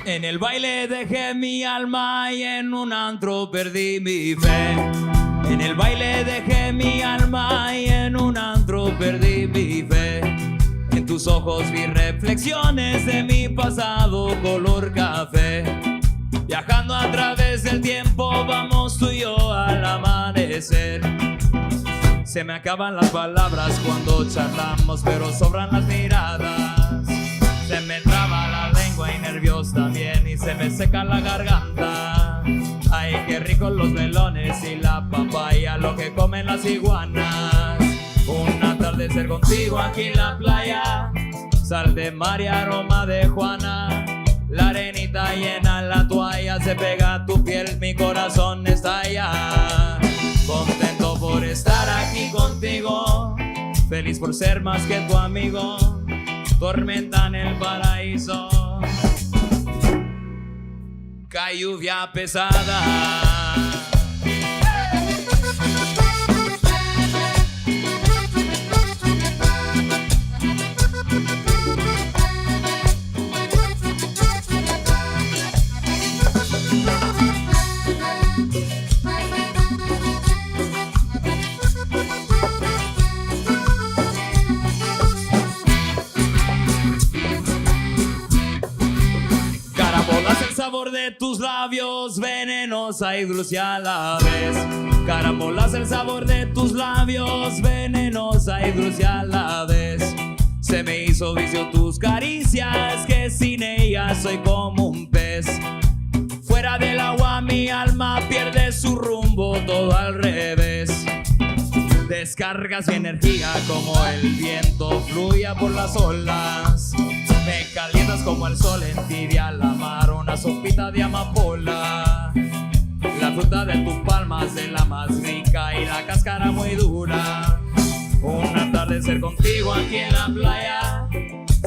S8: En el baile dejé mi alma y en un antro perdí mi fe. En el baile dejé mi alma y en un antro perdí mi fe. En tus ojos vi reflexiones de mi pasado color café. Viajando a través del tiempo vamos tú y yo al amanecer. Se me acaban las palabras cuando charlamos, pero sobran las miradas. Se me traba la lengua y nervios también y se me seca la garganta. Ay, qué ricos los melones y la papaya, lo que comen las iguanas. Un atardecer contigo aquí en la playa, sal de mar y aroma de Juana. La arenita llena la toalla, se pega a tu piel, mi corazón estalla. Contento por estar aquí contigo, feliz por ser más que tu amigo. Tormenta en el paraíso, cae lluvia pesada. sabor de tus labios, venenosa y dulce a la vez. Carambolas el sabor de tus labios, venenosa y dulce a la vez. Se me hizo vicio tus caricias, que sin ellas soy como un pez. Fuera del agua mi alma pierde su rumbo, todo al revés. Descargas mi energía como el viento fluye por las olas. Me calientas como el sol en tibia la mar, una sopita de amapola. La fruta de tus palmas es la más rica y la cáscara muy dura. Un atardecer contigo aquí en la playa,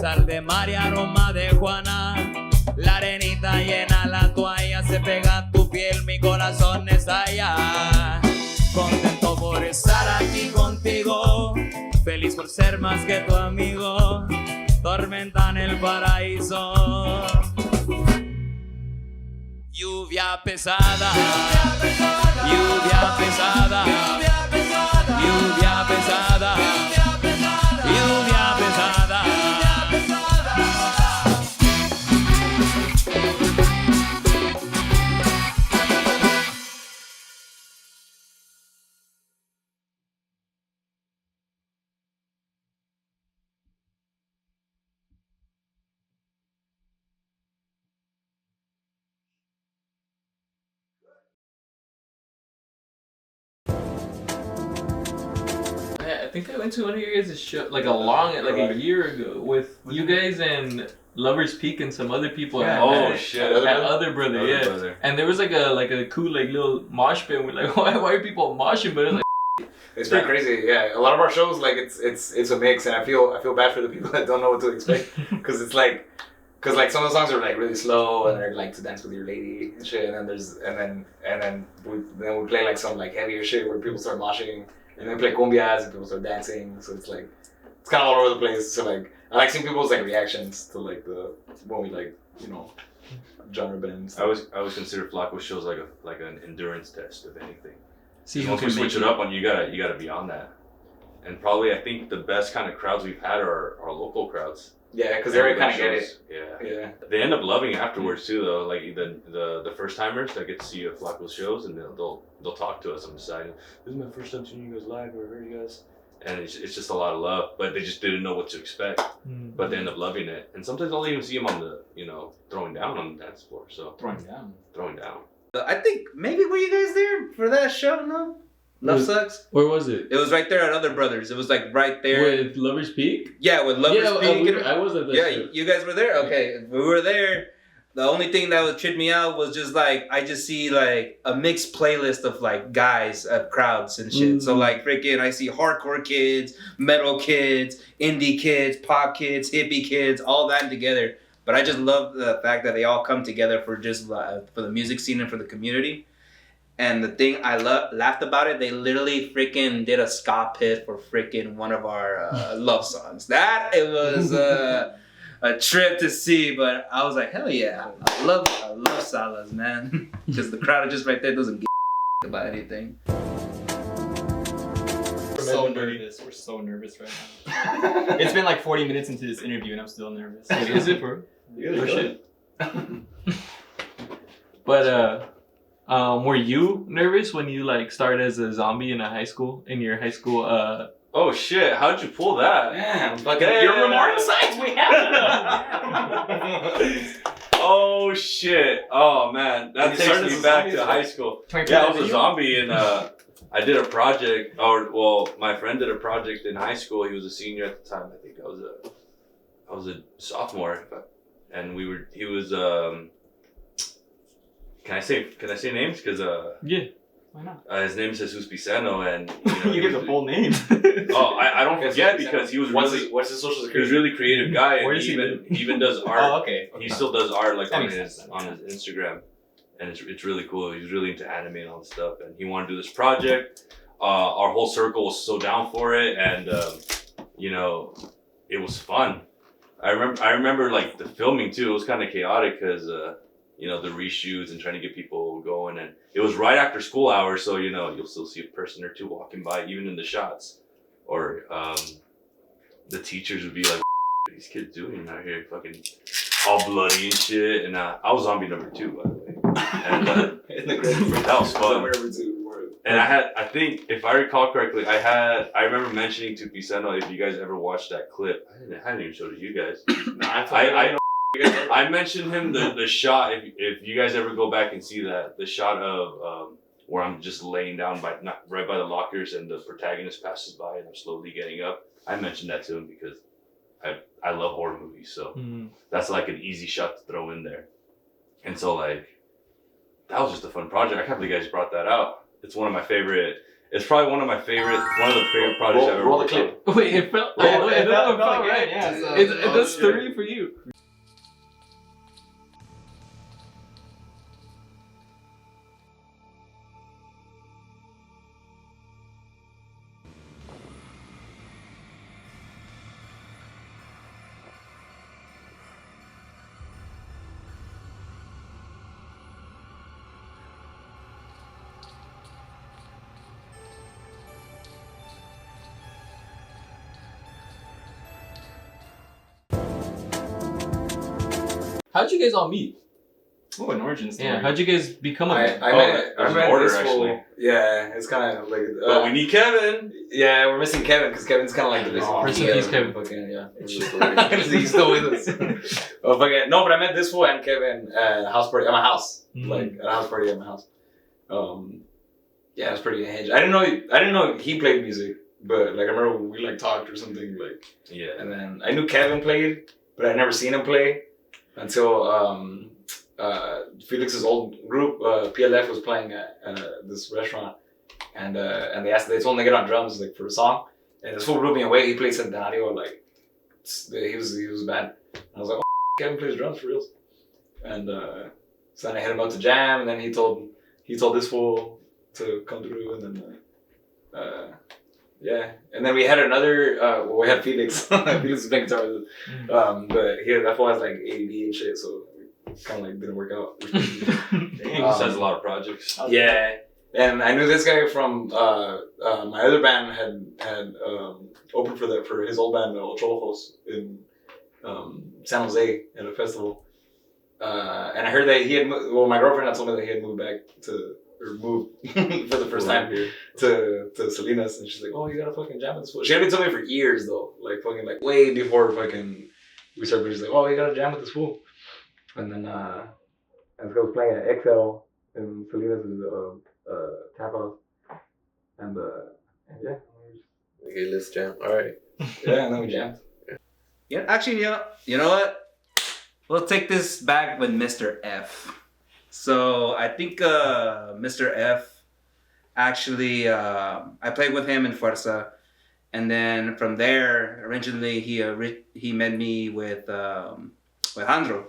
S8: sal de mar y aroma de Juana. La arenita llena la toalla, se pega a tu piel, mi corazón estalla. Contento por estar aquí contigo, feliz por ser más que tu amigo. Tormenta en el paraíso. Lluvia pesada, lluvia pesada, lluvia pesada, lluvia pesada.
S2: I think I went to one of your guys' show like a year ago with you guys and Lovers Peak and some other people.
S1: Yeah.
S3: Oh shit!
S2: Other brother, yeah.
S3: Brother.
S2: And there was like a cool like little mosh pit. We're like, why are people moshing? But it's like,
S4: It's pretty crazy. Yeah, a lot of our shows like it's a mix, and I feel bad for the people that don't know what to expect because it's like. Cause like some of the songs are like really slow and they're like to dance with your lady and shit, and then we play like some like heavier shit where people start moshing, and then play cumbias and people start dancing. So it's kind of all over the place. So like I like seeing people's like reactions to like when we like genre bends.
S3: I always consider Flacco shows like an endurance test of anything.
S2: see who
S3: Once we
S2: can
S3: switch
S2: make
S3: it up on you, gotta be on that. And probably I think the best kind of crowds we've had are local crowds.
S4: Yeah, because they already kind of get it.
S3: Yeah.
S4: Yeah.
S3: They end up loving it afterwards too, though. Like the first timers that get to see Flacco's shows, and they'll talk to us on the side. This is my first time seeing you guys live. I heard you guys, and it's just a lot of love. But they just didn't know what to expect. But they end up loving it, and sometimes I'll even see them on the throwing down on the dance floor. So
S1: Throwing down.
S3: throwing down.
S7: I think maybe were you guys there for that show? No, Love Sucks.
S6: Where was it?
S7: It was right there at Other Brothers. It was like right there.
S6: With Lovers Peak?
S7: Yeah, with Lovers Peak.
S6: I was at that
S7: Yeah,
S6: show.
S7: you guys were there? Okay. We were there. The only thing that would trip me out was just like I just see like a mixed playlist of like guys at crowds and shit. So like freaking I see hardcore kids, metal kids, indie kids, pop kids, hippie kids, all that together. But I just love the fact that they all come together for just for the music scene and for the community. And the thing I laughed about it, they literally freaking did a ska pit for freaking one of our love songs. That it was a trip to see, but I was like, hell yeah, I love Salas, man, because the crowd just right there doesn't give about anything.
S1: We're so nervous. We're so nervous right now. It's been like 40 minutes into this interview and I'm still nervous.
S2: Is it for?
S1: Oh, shit.
S2: But were you nervous when you like started as a zombie in your high school?
S3: Oh shit! How'd you pull that?
S4: Damn, fucking
S3: Yeah.
S4: your memorial sites we have.
S3: Oh shit! Oh man, that
S1: You
S3: takes
S1: started
S3: me
S1: as a
S3: back
S1: zombie
S3: to
S1: as
S3: high
S1: well?
S3: school.
S1: Can we play
S3: Yeah, I
S1: that
S3: was a
S1: video?
S3: zombie, and I did a project. My friend did a project in high school. He was a senior at the time. I think I was a sophomore, and he was. Can I say names? Because
S2: Yeah.
S1: Why not?
S3: his name is Jesus Piceno, and
S1: You give the full name.
S3: Oh, I don't forget because he was really
S4: what's his social
S3: he was a
S4: security?
S3: really creative guy,
S1: Where
S3: and
S1: does
S3: he
S1: he
S3: even does art.
S1: Oh, okay.
S3: He still does art like
S1: That
S3: on
S1: makes
S3: his
S1: sense.
S3: on his Instagram, and it's really cool. He's really into anime and all this stuff, and he wanted to do this project. Our whole circle was so down for it, and it was fun. I remember like the filming too. It was kind of chaotic because the reshoots and trying to get people going, and it was right after school hours, so you'll still see a person or two walking by, even in the shots, or the teachers would be like, "What are these kids doing out here, fucking all bloody and shit. And I was zombie number 2, by the way. And
S4: In the credits.
S3: that was fun.
S4: Number 2. Word.
S3: And I think, if I recall correctly, I remember mentioning to Pisano, if you guys ever watched that clip, I hadn't even showed it to you guys. I mentioned him the shot, if you guys ever go back and see that, the shot of where I'm just laying down right by the lockers and the protagonist passes by and I'm slowly getting up. I mentioned that to him because I love horror movies, so that's like an easy shot to throw in there. And so like, that was just a fun project. I can't believe you guys brought that out. It's one of my favorite. It's probably one of the favorite projects I've ever
S4: roll the
S3: worked on.
S4: clip.
S2: Wait, it felt.
S1: Yeah,
S2: Oh,
S1: it
S2: it
S1: felt
S2: felt
S1: good,
S2: right.
S1: yeah, so-
S2: That's 3 for you. How'd you guys all meet?
S1: Oh, an origin story.
S2: Yeah, how'd you guys become a
S4: I
S2: band?
S4: met
S3: there's an order,
S4: this fool.
S3: actually.
S4: Yeah, it's kind of like.
S3: But we need Kevin.
S4: Yeah, we're missing Kevin because Kevin's kind of like the basic.
S2: Oh, rest in peace, Kevin.
S4: Fucking, yeah. He's still with us. Oh, fucking, no, but I met this fool and Kevin at a house party at my house. Like at a house party at my house. Yeah, it was pretty hinge. I didn't know he played music, but like I remember we like talked or something like.
S3: Yeah.
S4: And then I knew Kevin played, but I'd never seen him play until Felix's old group, PLF, was playing at this restaurant, and they told him to get on drums like for a song, and this fool blew me away. He played Centenario, like he was bad. And I was like, oh, Kevin plays drums for real. And so then I hit him up to jam, and then he told this fool to come through, and then yeah, and then we had another. We had Felix. Felix was playing guitar with us. But that fool has like ADD and shit, so it kind of like didn't work out.
S3: He has a lot of projects.
S4: Yeah, and I knew this guy from my other band had opened for his old band Ocholojos in San Jose at a festival. And I heard that he had my girlfriend had told me that he had moved for the first time to Salinas, and she's like, oh, you gotta fucking jam with this fool. She had been telling me for years though, like fucking like way before fucking we started. She's like, oh, you gotta jam with this fool. And then I was playing at XL in Salinas' tap house, and yeah.
S5: Okay, let's jam. All right.
S4: Yeah, and then we jammed.
S7: Yeah, actually, you know what? We'll take this back with Mr. F. So I think Mr. F actually, I played with him in Fuerza, and then from there, originally he met me with Jandro.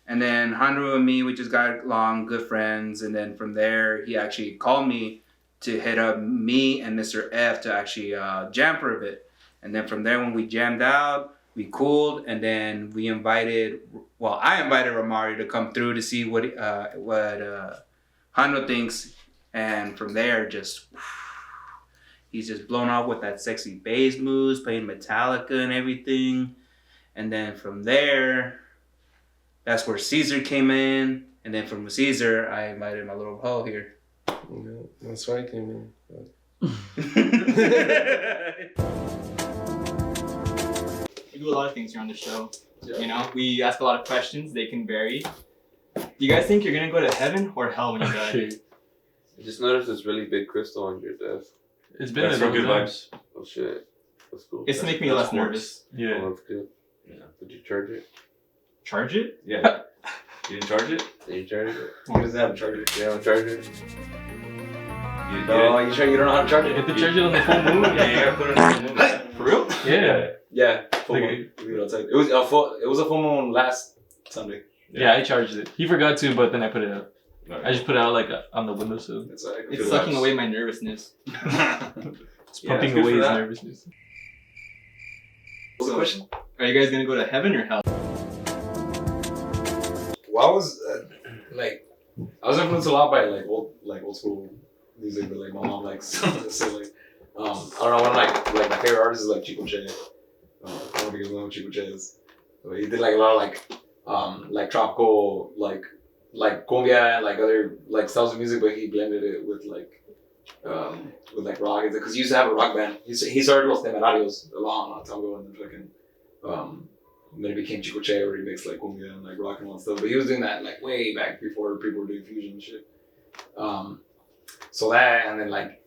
S7: And then Jandro and me, we just got along, good friends. And then from there, he actually called me to hit up me and Mr. F to actually jam for a bit. And then from there, when we jammed out, we cooled, and then I invited Romario to come through to see what Jandro thinks. And from there, he's just blown off with that sexy bass moves, playing Metallica and everything. And then from there, that's where Caesar came in, and then from Caesar, I invited my little hoe here.
S5: Yeah, that's why I came in.
S1: We do a lot of things here on the show. You know, we ask a lot of questions. They can vary. Do you guys think you're gonna go to heaven or hell when you die?
S5: I just noticed this really big crystal on your desk.
S2: It's been
S3: That's
S2: a
S3: for
S2: long
S3: good
S2: time.
S3: vibes.
S5: Oh shit. That's cool.
S1: It's to make me
S3: That's
S1: less
S3: quartz.
S1: nervous.
S2: Yeah.
S5: Oh, that's good.
S3: Yeah.
S5: Did you charge it?
S1: Charge it?
S3: Yeah. You didn't charge it?
S5: Did you charge it?
S4: He doesn't have a charger.
S5: You have a charger?
S4: No, you sure you don't know how to charge
S2: You have
S4: it?
S2: to charge it on the full moon.
S3: Yeah, you gotta put it on the moon.
S1: For real?
S2: Yeah.
S4: Yeah, full
S2: Like-
S4: moon. Leave it outside. It was a full moon last Sunday.
S2: Yeah, I charged it. He forgot to, but then I put it out. I just put it out like on the windowsill.
S4: It's like
S1: It's sucking away my nervousness.
S2: It's
S3: Yeah,
S2: pumping
S3: it's good
S2: away
S3: for
S2: his
S3: that.
S2: nervousness.
S4: What's the question?
S1: Are you guys gonna go to heaven or hell?
S4: Well, I was I was influenced a lot by old school music that like my mom likes. So like I don't know, one of like my favorite artists is like Chico Che. I don't know if you guys know who Chico Che is. But he did like a lot of like like tropical, like cumbia and like other like styles of music, but he blended it with like rock. Because he used to have a rock band. He started Los Temerarios a long time ago, and then fucking then it became Chico Che, where he makes like cumbia and like rock and all that stuff. But he was doing that like way back before people were doing fusion and shit. So that, and then like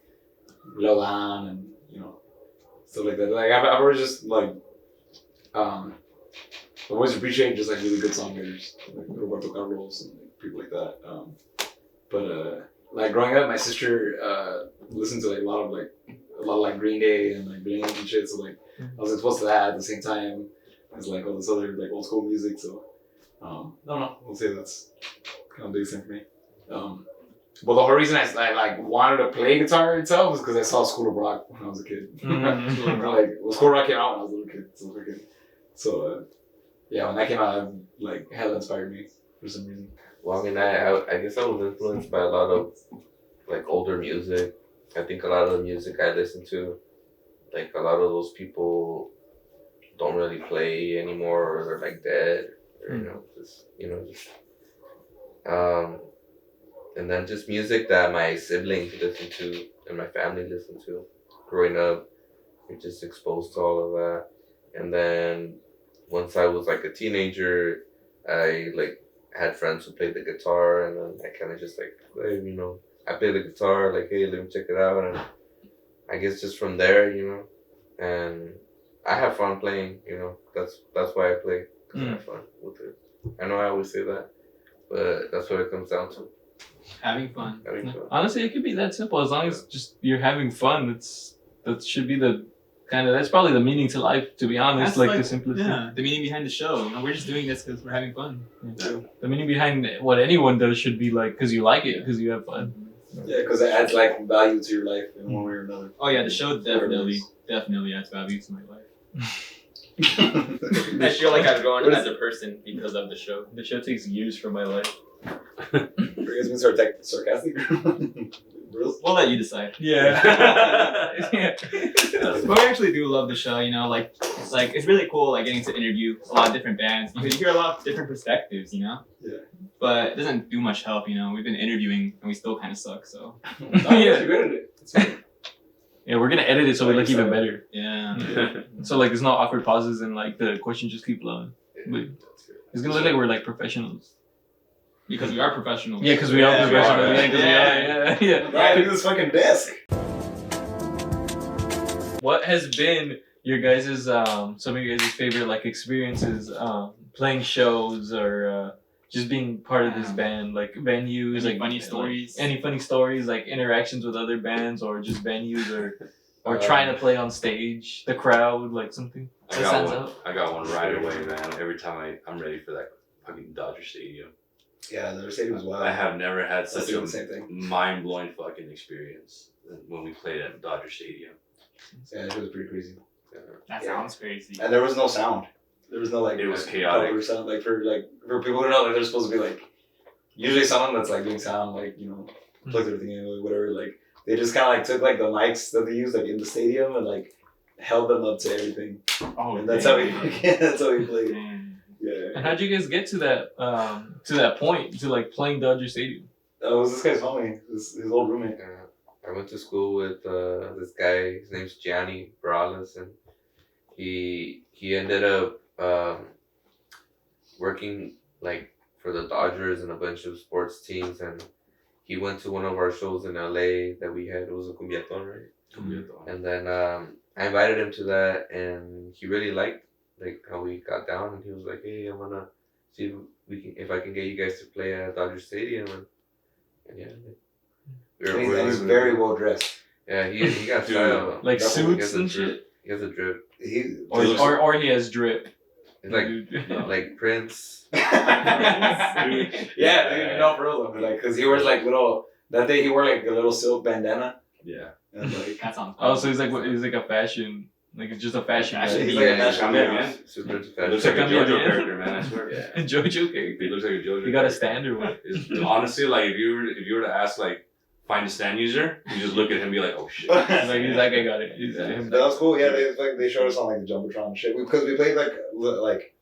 S4: Lodan and stuff like that. Like I've always just like I've always appreciated just like really good songwriters, like Roberto Carlos and like, people like that. But like growing up, my sister listened to like a lot of like Green Day and like Blink and shit. So like I was exposed to that at the same time as like all this other like old school music. So I don't know. I'll say that's kind of the biggest thing for me. But the whole reason I like wanted to play guitar itself was because I saw School of Rock when I was a kid. School of Rock came out when I was a little kid. So yeah, when that came out, like hella inspired me for some reason.
S5: Well, I mean, I guess I was influenced by a lot of like older music. I think a lot of the music I listen to, like a lot of those people don't really play anymore, or they're like dead, or just and then just music that my siblings listen to and my family listen to. Growing up, you're just exposed to all of that. And then once I was like a teenager, I like had friends who played the guitar, and then I kind of just like, hey, I play the guitar, like, hey, let me check it out. And I guess just from there, and I have fun playing, that's why I play, because I have fun with it. I know I always say that, but that's what it comes down to.
S1: Having fun.
S2: Honestly, it could be that simple. As long as just you're having fun, that should be the kind of, that's probably the meaning to life, to be honest.
S1: That's
S2: like the simplest thing.
S1: Yeah, the meaning behind the show. We're just doing this because we're having fun.
S2: Yeah. The meaning behind what anyone does should be like because you like it, because you have fun.
S4: Yeah, because it adds like value to your life in one way or another.
S1: Oh yeah, the show definitely adds value to my life. I feel like I've grown as a person because of the show. The show takes years from my life.
S4: Are you guys being sarcastic?
S1: We'll let you decide.
S2: Yeah.
S1: But we actually do love the show, like it's really cool like getting to interview a lot of different bands because you hear a lot of different perspectives, Yeah. But it doesn't do much help, We've been interviewing and we still kind of suck, so.
S4: You're good at it.
S2: Yeah, we're gonna edit it so we look even better.
S1: Yeah.
S2: So like there's no awkward pauses and like the questions just keep flowing. But it's gonna look like we're like professionals.
S1: Because we are professionals.
S2: Yeah, because we are professionals. Yeah.
S4: Right, look at this fucking desk.
S2: What has been your guys' some of your guys' favorite like experiences playing shows or just being part of this band, like venues,
S1: Any
S2: like
S1: funny stories?
S2: Any funny stories, like interactions with other bands or just venues or trying to play on stage, the crowd, like something.
S3: I got one right away, man. Every time I'm ready for that fucking Dodger Stadium.
S4: Yeah, the stadium was wild.
S3: I have never had such a
S4: same thing.
S3: mind-blowing fucking experience when we played at Dodger Stadium.
S4: Yeah, it was pretty crazy.
S1: That sounds crazy.
S4: And there was no sound. There was no like.
S3: It was chaotic.
S4: Proper sound, like for people who know, like they're supposed to be like. Usually, someone that's like doing sound, like plugged everything in, or whatever. Like they just kind of like took like the mics that they use like in the stadium and like held them up to everything.
S1: Oh,
S4: and that's how we played. Yeah.
S2: And how'd you guys get to that point to like playing Dodger Stadium?
S4: It was this guy's homie, his old roommate.
S5: I went to school with this guy. His name's Gianni Morales, and he ended up working like for the Dodgers and a bunch of sports teams, and he went to one of our shows in LA that we had. It was a cumbiaton, right?
S3: Cumbiaton.
S5: And then I invited him to that, and he really liked like how we got down, and he was like, "Hey, I'm gonna see if I can get you guys to play at Dodger Stadium," and yeah.
S4: He's very well dressed.
S5: Yeah, he got style.
S2: Like suits and shit.
S5: He has a drip.
S2: Or he has drip.
S5: It's like Prince.
S4: Yeah, dude, for real though. Like, cause he wears like little. That day he wore like a little silk bandana.
S3: Yeah.
S4: And like
S1: that sounds.
S2: Oh, so he's like a fashion. Like it's just a fashion guy.
S4: He's like a fashion guy,
S3: man.
S5: Super into
S3: It
S5: fashion.
S3: looks like a
S2: Cumbiaton.
S3: JoJo character, man. I swear.
S2: Yeah. JoJo character.
S3: He looks like a JoJo.
S2: You got a stand or what?
S3: Honestly, like if you were to ask like find a stand user, you just look at him and be like, oh shit.
S2: Like he's like, I got it.
S4: That was cool. Yeah, they showed us on like the jumbotron and shit because we played like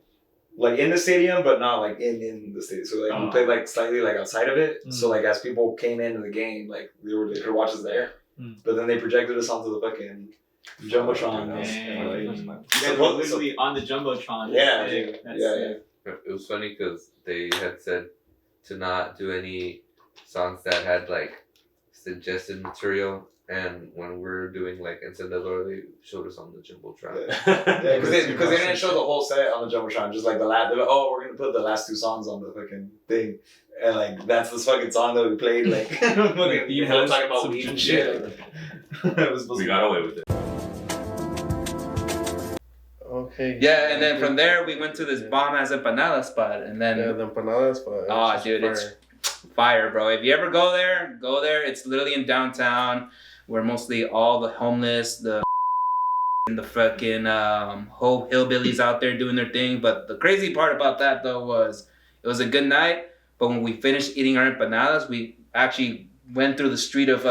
S4: like in the stadium, but not like in the stadium. So like we played like slightly like outside of it. So like as people came into the game, like they could watch us there. But then they projected us onto the fucking jumbotron.
S1: You guys were literally on the jumbotron.
S4: Yeah,
S1: That's
S5: It was funny because they had said to not do any songs that had like suggested material, and when we're doing like Encendedor, they showed us on the jumbotron.
S4: Because they didn't show the whole set on the jumbotron, just like the last. They're like, oh, we're gonna put the last 2 songs on the fucking thing, and like that's the fucking song that we played. Like, you know, talking about weed and shit. It was supposed
S3: We
S4: to
S3: got away with it.
S9: Okay.
S7: Yeah, and then from there we went to this bomb ass empanada spot, and then
S9: Yeah, the empanadas, but
S7: oh, dude, it's fire, bro. If you ever go there, go there. It's literally in downtown, where mostly all the homeless, the and the fucking whole hillbillies out there doing their thing. But the crazy part about that though was it was a good night. But when we finished eating our empanadas, we actually went through the street of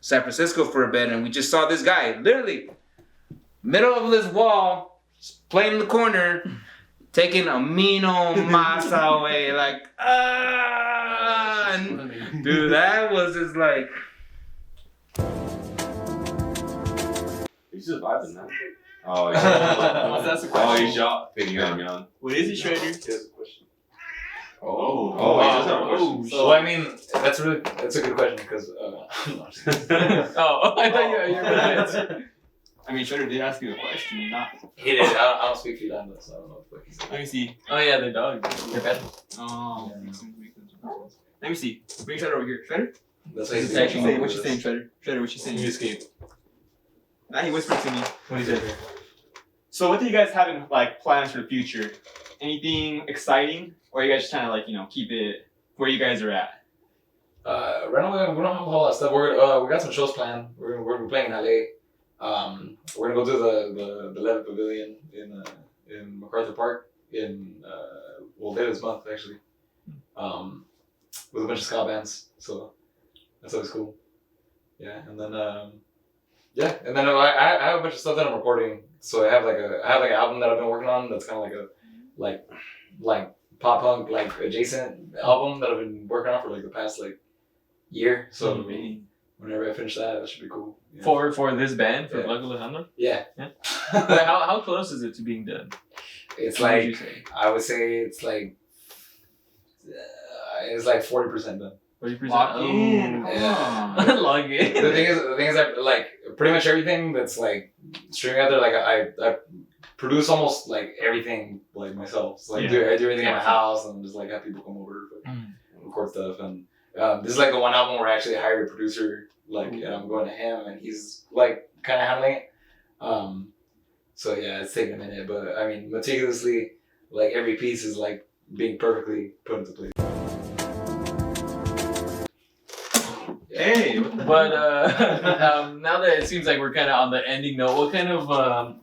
S7: San Francisco for a bit, and we just saw this guy literally middle of this wall, playing in the corner, taking a mean old masa away, like and, dude, that was just like.
S3: He's just vibing now. Oh, yeah.
S1: That's a
S3: Oh,
S1: question.
S3: he's young.
S1: What is it, Shredder?
S4: He has a question.
S3: Oh,
S4: wow.
S3: he does have a question.
S4: So I mean, that's a good question because
S2: Oh, I thought you were gonna answer.
S1: I mean, Shredder did ask you a question, not.
S4: he did. I don't speak Finland, so I don't know what he said.
S1: Let me see.
S2: Oh yeah, the dog. Your pet.
S1: Oh. Let me see. Bring Shredder over here. Shredder?
S4: That's
S1: What you saying? What you saying, Shredder? Shredder, what you saying?
S2: You escaped.
S1: Now he whispered to me.
S2: What do you say?
S1: So, what do you guys have in like plans for the future? Anything exciting, or are you guys just trying to like keep it where you guys are at?
S4: Right now we don't have a whole lot of stuff. We got some shows planned. We're gonna be playing in LA. We're gonna go to the Levitt Pavilion in MacArthur Park in later this month actually. With a bunch of ska bands. So that's always cool. Yeah, and then I have a bunch of stuff that I'm recording. So I have an album that I've been working on that's kind of like pop punk like adjacent album that I've been working on for like the past like year. So whenever I finish that should be cool. Yeah.
S2: For this band, for
S4: Yeah.
S2: Blanco Alejandro?
S4: Yeah.
S2: Like, how close is it to being done?
S4: It's
S2: What would you
S4: like
S2: say?
S4: I would say it's like 40% done.
S2: 40%?
S1: Lock in.
S4: Yeah.
S2: Log in.
S4: The thing is that like pretty much everything that's like streaming out there, like I produce almost like everything like myself. So like I do everything in my house and just like have people come over and record stuff. And this is like the one album where I actually hired a producer. Like and I'm going to him and he's like kind of handling it. So yeah, it's taking a minute, but I mean meticulously, like every piece is like being perfectly put into place.
S1: Hey.
S2: But now that it seems like we're kind of on the ending note, what kind of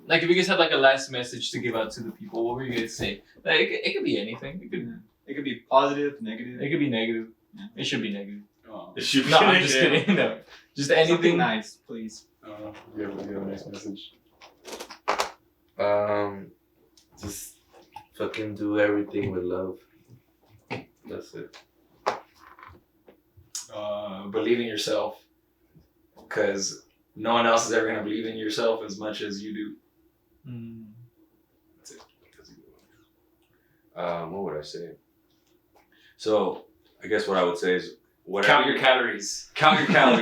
S2: like if you guys had like a last message to give out to the people, what were you guys saying? Like it could be anything.
S1: It could be positive, negative.
S2: It could be negative. It should be negative.
S1: Oh.
S2: No, I'm just kidding. No, just
S1: Something
S2: anything.
S1: nice, please.
S4: You have a nice message.
S5: Just fucking do everything with love. That's it.
S4: Believe in yourself, because no one else is ever gonna believe in yourself as much as you do.
S3: That's it. What would I say? So, I guess what I would say is
S4: Count your calories.
S3: Count your calories.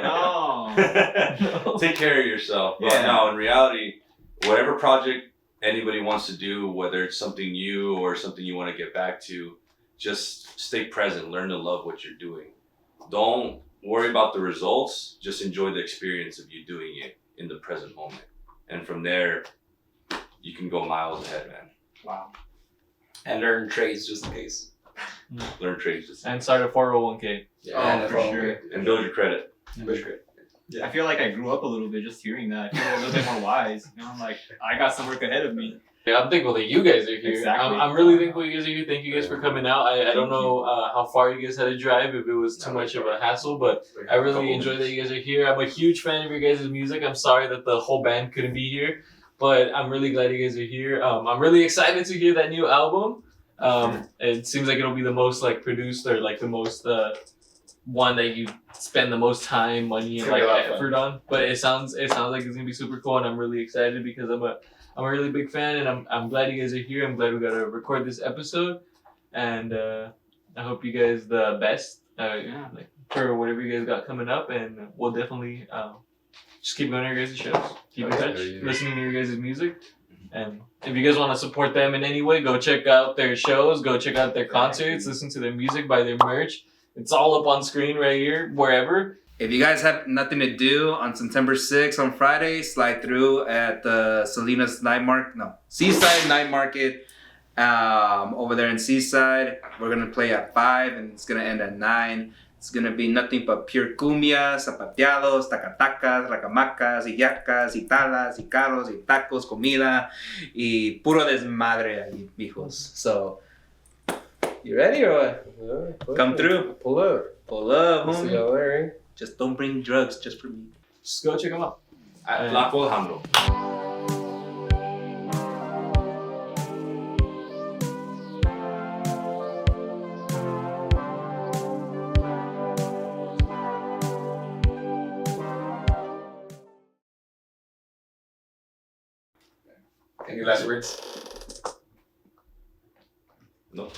S1: No.
S3: Take care of yourself. But
S1: Yeah.
S3: no, in reality, whatever project anybody wants to do, whether it's something new or something you want to get back to, just stay present. Learn to love what you're doing. Don't worry about the results. Just enjoy the experience of you doing it in the present moment. And from there, you can go miles ahead, man.
S1: Wow.
S4: And learn trades just in case.
S3: Learn trades just
S2: And start a 401k.
S4: Yeah,
S1: for sure.
S3: and build your credit.
S1: I feel like I grew up a little bit just hearing that. I feel a little bit more wise. I'm like, I got some work ahead of me.
S2: Yeah, I'm thankful that you guys are here.
S1: Exactly.
S2: I'm really thankful you guys are here. Thank you guys for coming out. I don't know how far you guys had to drive, if it was too much of a hassle, but I really enjoy that you guys are here. I'm a huge fan of your guys' music. I'm sorry that the whole band couldn't be here, But I'm really glad you guys are here. I'm really excited to hear that new album. It seems like it'll be the most like produced or like the most one that you spend the most time, money, and like effort on. But it sounds like it's gonna be super cool, and I'm really excited because I'm a really big fan, and I'm glad you guys are here. I'm glad we got to record this episode, and I hope you guys the best. Like for whatever you guys got coming up, and we'll definitely just keep going to your guys' shows. Keep in touch, listening to your guys' music. And if you guys want to support them in any way, go check out their shows, go check out their concerts, listen to their music, buy their merch. It's all up on screen right here, wherever.
S7: If you guys have nothing to do on September 6th on Friday, slide through at the Seaside Night Market over there in Seaside. We're going to play at 5 and it's going to end at 9. It's going to be nothing but pure cumbia, zapateados, tacatacas, racamacas, y yacas, y talas, y carros, y tacos, comida, y puro desmadre ahí, mijos. So, you ready or what?
S9: Yeah,
S7: Come through.
S9: Pull up.
S7: Pull up,
S9: See
S7: homie.
S9: y'all there, eh?
S7: Just don't bring drugs just for me.
S2: Just go check them out.
S3: At Flaco Alejandro.
S4: Any last words?
S3: No.